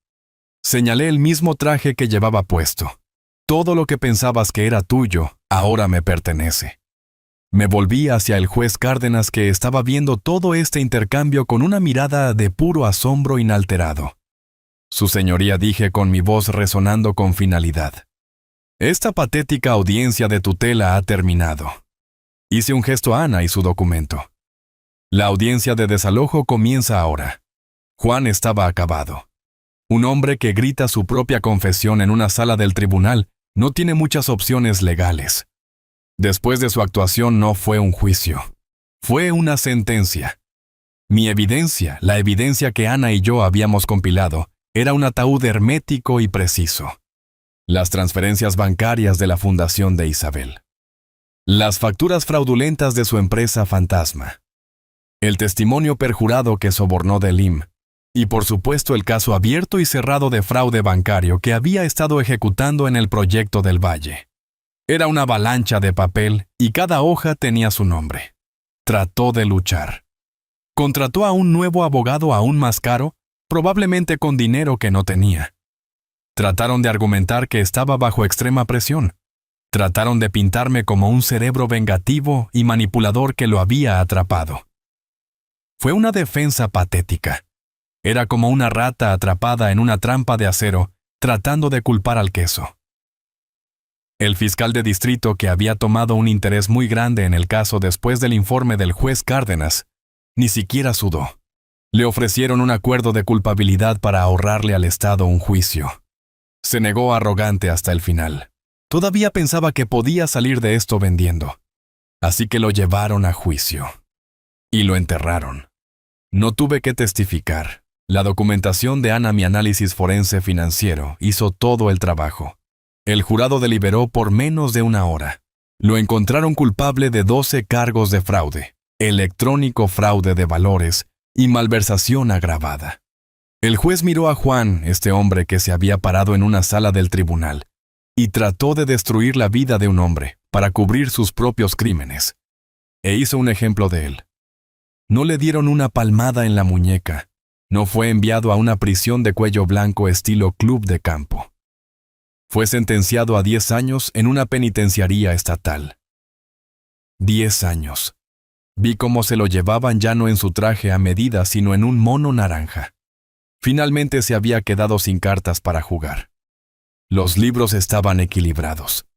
Señalé el mismo traje que llevaba puesto. Todo lo que pensabas que era tuyo, ahora me pertenece. Me volví hacia el juez Cárdenas, que estaba viendo todo este intercambio con una mirada de puro asombro inalterado. Su señoría, dije con mi voz resonando con finalidad. Esta patética audiencia de tutela ha terminado. Hice un gesto a Ana y su documento. La audiencia de desalojo comienza ahora. Juan estaba acabado. Un hombre que grita su propia confesión en una sala del tribunal no tiene muchas opciones legales. Después de su actuación no fue un juicio. Fue una sentencia. Mi evidencia, la evidencia que Ana y yo habíamos compilado, era un ataúd hermético y preciso. Las transferencias bancarias de la fundación de Isabel. Las facturas fraudulentas de su empresa fantasma. El testimonio perjurado que sobornó de Lim. Y por supuesto el caso abierto y cerrado de fraude bancario que había estado ejecutando en el proyecto del Valle. Era una avalancha de papel y cada hoja tenía su nombre. Trató de luchar. Contrató a un nuevo abogado aún más caro, probablemente con dinero que no tenía. Trataron de argumentar que estaba bajo extrema presión. Trataron de pintarme como un cerebro vengativo y manipulador que lo había atrapado. Fue una defensa patética. Era como una rata atrapada en una trampa de acero, tratando de culpar al queso. El fiscal de distrito, que había tomado un interés muy grande en el caso después del informe del juez Cárdenas, ni siquiera sudó. Le ofrecieron un acuerdo de culpabilidad para ahorrarle al Estado un juicio. Se negó arrogante hasta el final. Todavía pensaba que podía salir de esto vendiendo. Así que lo llevaron a juicio. Y lo enterraron. No tuve que testificar. La documentación de Ana, mi análisis forense financiero, hizo todo el trabajo. El jurado deliberó por menos de una hora. Lo encontraron culpable de 12 cargos de fraude, electrónico fraude de valores y malversación agravada. El juez miró a Juan, este hombre que se había parado en una sala del tribunal, y trató de destruir la vida de un hombre para cubrir sus propios crímenes. E hizo un ejemplo de él. No le dieron una palmada en la muñeca. No fue enviado a una prisión de cuello blanco estilo club de campo. Fue sentenciado a 10 años en una penitenciaría estatal. 10 años. Vi cómo se lo llevaban ya no en su traje a medida, sino en un mono naranja. Finalmente se había quedado sin cartas para jugar. Los libros estaban equilibrados.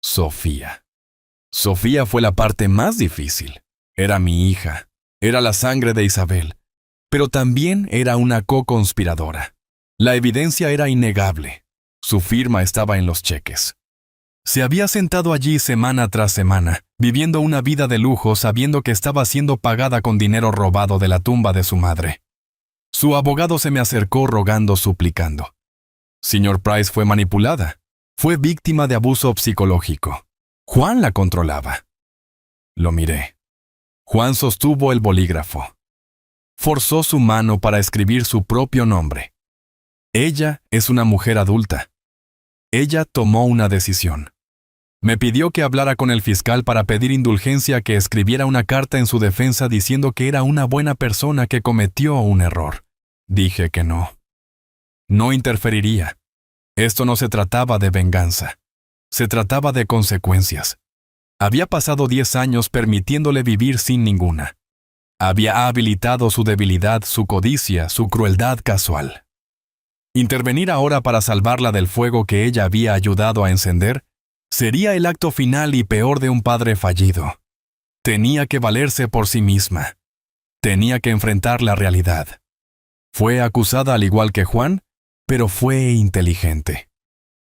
Sofía. Sofía fue la parte más difícil. Era mi hija. Era la sangre de Isabel. Pero también era una co-conspiradora. La evidencia era innegable. Su firma estaba en los cheques. Se había sentado allí semana tras semana, viviendo una vida de lujo sabiendo que estaba siendo pagada con dinero robado de la tumba de su madre. Su abogado se me acercó rogando, suplicando. Señor Price fue manipulada. Fue víctima de abuso psicológico. Juan la controlaba. Lo miré. Juan sostuvo el bolígrafo. Forzó su mano para escribir su propio nombre. Ella es una mujer adulta. Ella tomó una decisión. Me pidió que hablara con el fiscal para pedir indulgencia, que escribiera una carta en su defensa diciendo que era una buena persona que cometió un error. Dije que no. No interferiría. Esto no se trataba de venganza. Se trataba de consecuencias. Había pasado 10 años permitiéndole vivir sin ninguna. Había habilitado su debilidad, su codicia, su crueldad casual. Intervenir ahora para salvarla del fuego que ella había ayudado a encender sería el acto final y peor de un padre fallido. Tenía que valerse por sí misma. Tenía que enfrentar la realidad. Fue acusada al igual que Juan, pero fue inteligente.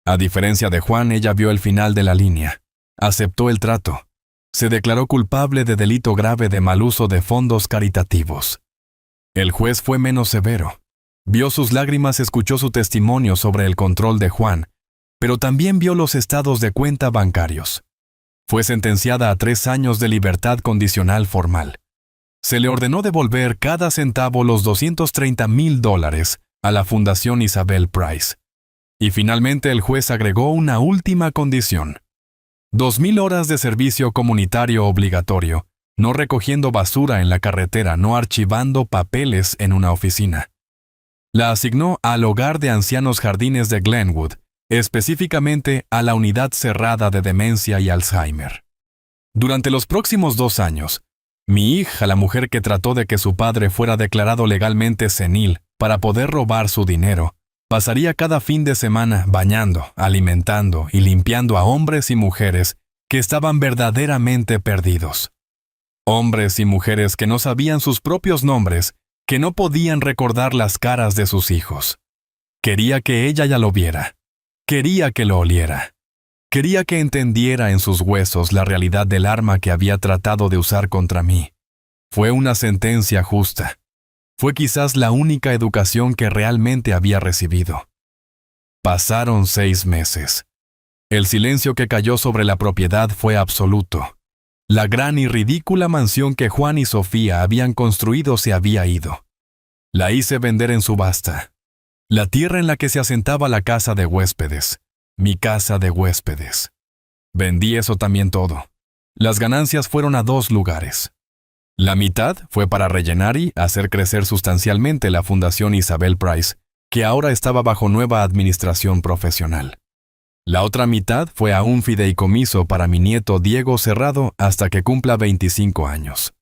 A diferencia de Juan, ella vio el final de la línea. Aceptó el trato. Se declaró culpable de delito grave de mal uso de fondos caritativos. El juez fue menos severo. Vio sus lágrimas, escuchó su testimonio sobre el control de Juan, pero también vio los estados de cuenta bancarios. Fue sentenciada a 3 años de libertad condicional formal. Se le ordenó devolver cada centavo los $230,000 a la Fundación Isabel Price. Y finalmente el juez agregó una última condición: 2,000 horas de servicio comunitario obligatorio, no recogiendo basura en la carretera, no archivando papeles en una oficina. La asignó al Hogar de Ancianos Jardines de Glenwood, específicamente a la unidad cerrada de demencia y Alzheimer. Durante los próximos 2 años, mi hija, la mujer que trató de que su padre fuera declarado legalmente senil para poder robar su dinero, pasaría cada fin de semana bañando, alimentando y limpiando a hombres y mujeres que estaban verdaderamente perdidos. Hombres y mujeres que no sabían sus propios nombres, que no podían recordar las caras de sus hijos. Quería que ella ya lo viera. Quería que lo oliera. Quería que entendiera en sus huesos la realidad del arma que había tratado de usar contra mí. Fue una sentencia justa. Fue quizás la única educación que realmente había recibido. Pasaron 6 meses. El silencio que cayó sobre la propiedad fue absoluto. La gran y ridícula mansión que Juan y Sofía habían construido se había ido. La hice vender en subasta. La tierra en la que se asentaba la casa de huéspedes. Mi casa de huéspedes. Vendí eso también todo. Las ganancias fueron a 2 lugares. La mitad fue para rellenar y hacer crecer sustancialmente la Fundación Isabel Price, que ahora estaba bajo nueva administración profesional. La otra mitad fue a un fideicomiso para mi nieto Diego Cerrado hasta que cumpla 25 años.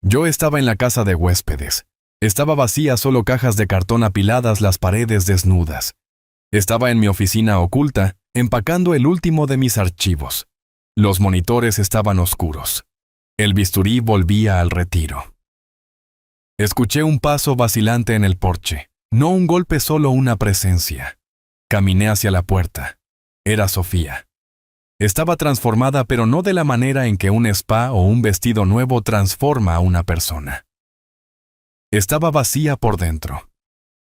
Yo estaba en la casa de huéspedes. Estaba vacía, solo cajas de cartón apiladas, las paredes desnudas. Estaba en mi oficina oculta, empacando el último de mis archivos. Los monitores estaban oscuros. El bisturí volvía al retiro. Escuché un paso vacilante en el porche. No un golpe, solo una presencia. Caminé hacia la puerta. Era Sofía. Estaba transformada, pero no de la manera en que un spa o un vestido nuevo transforma a una persona. Estaba vacía por dentro.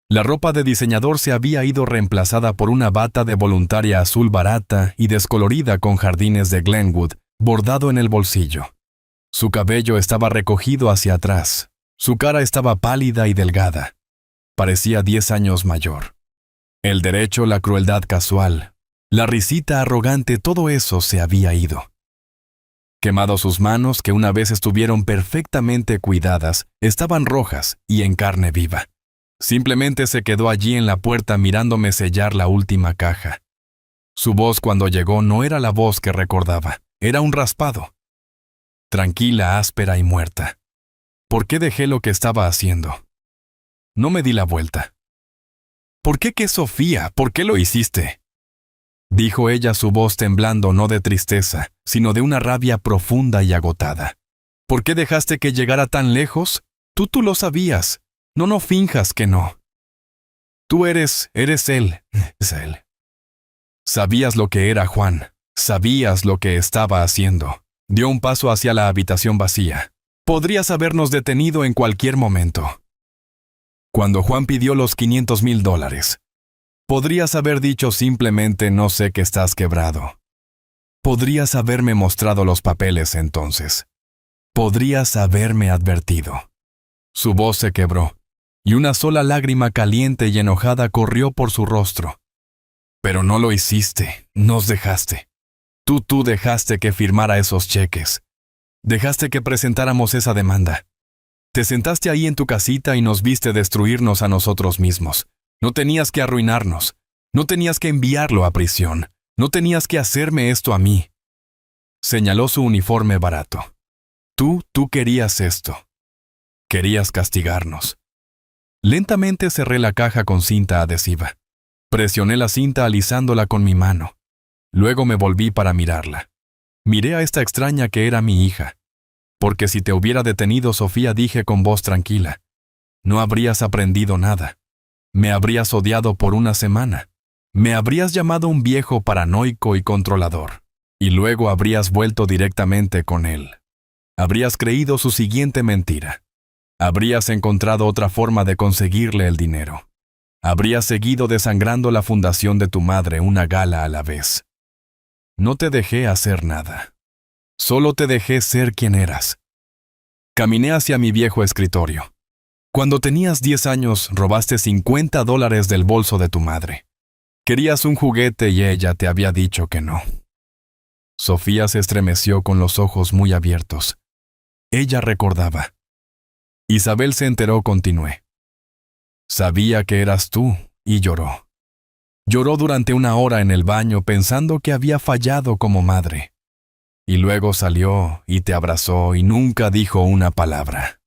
La ropa de diseñador se había ido reemplazada por una bata de voluntaria azul barata y descolorida con jardines de Glenwood bordado en el bolsillo. Su cabello estaba recogido hacia atrás. Su cara estaba pálida y delgada. Parecía 10 años mayor. El derecho, la crueldad casual, la risita arrogante, todo eso se había ido. Quemado sus manos, que una vez estuvieron perfectamente cuidadas, estaban rojas y en carne viva. Simplemente se quedó allí en la puerta mirándome sellar la última caja. Su voz cuando llegó no era la voz que recordaba, era un raspado. Tranquila, áspera y muerta. ¿Por qué dejé lo que estaba haciendo? No me di la vuelta. ¿Por qué qué, Sofía? ¿Por qué lo hiciste? Dijo ella, su voz temblando no de tristeza, sino de una rabia profunda y agotada. ¿Por qué dejaste que llegara tan lejos? Tú lo sabías. No finjas que no. Tú eres él. Es él. Sabías lo que era Juan. Sabías lo que estaba haciendo. Dio un paso hacia la habitación vacía. Podrías habernos detenido en cualquier momento. Cuando Juan pidió los $500,000, podrías haber dicho simplemente: no sé que estás quebrado. Podrías haberme mostrado los papeles entonces. Podrías haberme advertido. Su voz se quebró, y una sola lágrima caliente y enojada corrió por su rostro. Pero no lo hiciste, nos dejaste. Tú dejaste que firmara esos cheques. Dejaste que presentáramos esa demanda. Te sentaste ahí en tu casita y nos viste destruirnos a nosotros mismos. No tenías que arruinarnos. No tenías que enviarlo a prisión. No tenías que hacerme esto a mí. Señaló su uniforme barato. Tú querías esto. Querías castigarnos. Lentamente cerré la caja con cinta adhesiva. Presioné la cinta alisándola con mi mano. Luego me volví para mirarla. Miré a esta extraña que era mi hija. Porque si te hubiera detenido, Sofía, dije con voz tranquila, no habrías aprendido nada. Me habrías odiado por una semana. Me habrías llamado un viejo paranoico y controlador. Y luego habrías vuelto directamente con él. Habrías creído su siguiente mentira. Habrías encontrado otra forma de conseguirle el dinero. Habría seguido desangrando la fundación de tu madre una gala a la vez. No te dejé hacer nada. Solo te dejé ser quien eras. Caminé hacia mi viejo escritorio. Cuando tenías 10 años, robaste $50 del bolso de tu madre. Querías un juguete y ella te había dicho que no. Sofía se estremeció con los ojos muy abiertos. Ella recordaba. Isabel se enteró, continué. Sabía que eras tú y lloró. Lloró durante 1 hora en el baño pensando que había fallado como madre. Y luego salió y te abrazó y nunca dijo una palabra.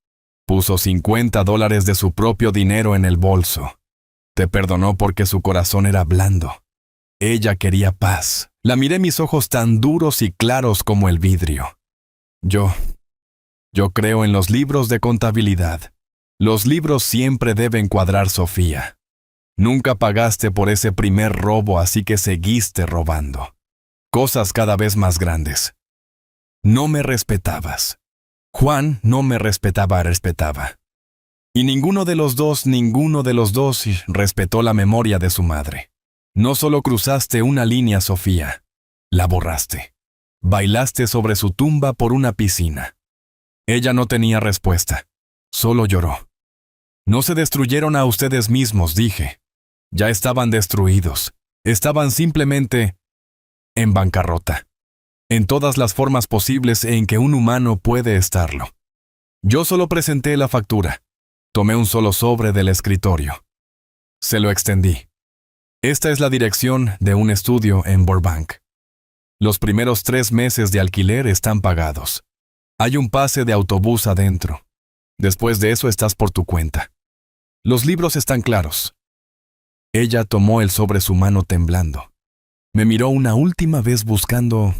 Puso $50 de su propio dinero en el bolso. Te perdonó porque su corazón era blando. Ella quería paz. La miré, mis ojos tan duros y claros como el vidrio. Yo creo en los libros de contabilidad. Los libros siempre deben cuadrar, Sofía. Nunca pagaste por ese primer robo, así que seguiste robando. Cosas cada vez más grandes. No me respetabas. Juan no me respetaba. Y ninguno de los dos respetó la memoria de su madre. No solo cruzaste una línea, Sofía, la borraste. Bailaste sobre su tumba por una piscina. Ella no tenía respuesta, solo lloró. No se destruyeron a ustedes mismos, dije. Ya estaban destruidos. Estaban simplemente en bancarrota. En todas las formas posibles en que un humano puede estarlo. Yo solo presenté la factura. Tomé un solo sobre del escritorio. Se lo extendí. Esta es la dirección de un estudio en Burbank. Los primeros 3 meses de alquiler están pagados. Hay un pase de autobús adentro. Después de eso estás por tu cuenta. Los libros están claros. Ella tomó el sobre, su mano temblando. Me miró una última vez buscando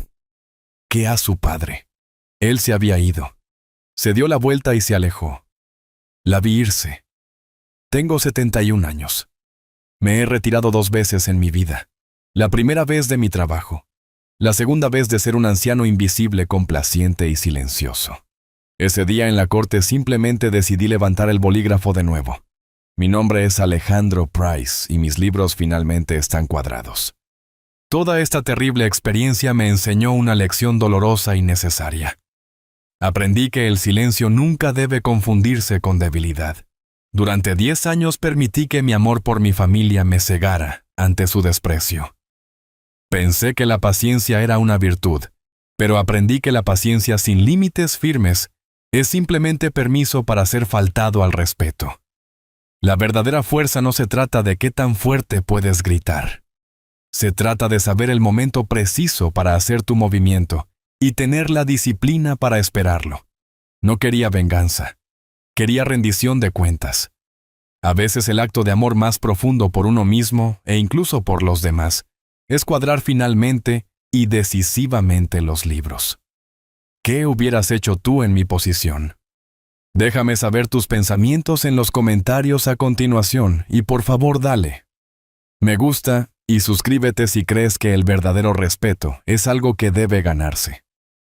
a su padre. Él se había ido. Se dio la vuelta y se alejó. La vi irse. Tengo 71 años. Me he retirado 2 veces en mi vida. La primera vez de mi trabajo. La segunda vez de ser un anciano invisible, complaciente y silencioso. Ese día en la corte simplemente decidí levantar el bolígrafo de nuevo. Mi nombre es Alejandro Price y mis libros finalmente están cuadrados. Toda esta terrible experiencia me enseñó una lección dolorosa y necesaria. Aprendí que el silencio nunca debe confundirse con debilidad. Durante 10 años permití que mi amor por mi familia me cegara ante su desprecio. Pensé que la paciencia era una virtud, pero aprendí que la paciencia sin límites firmes es simplemente permiso para ser faltado al respeto. La verdadera fuerza no se trata de qué tan fuerte puedes gritar. Se trata de saber el momento preciso para hacer tu movimiento y tener la disciplina para esperarlo. No quería venganza. Quería rendición de cuentas. A veces el acto de amor más profundo por uno mismo e incluso por los demás es cuadrar finalmente y decisivamente los libros. ¿Qué hubieras hecho tú en mi posición? Déjame saber tus pensamientos en los comentarios a continuación y por favor dale me gusta y suscríbete si crees que el verdadero respeto es algo que debe ganarse.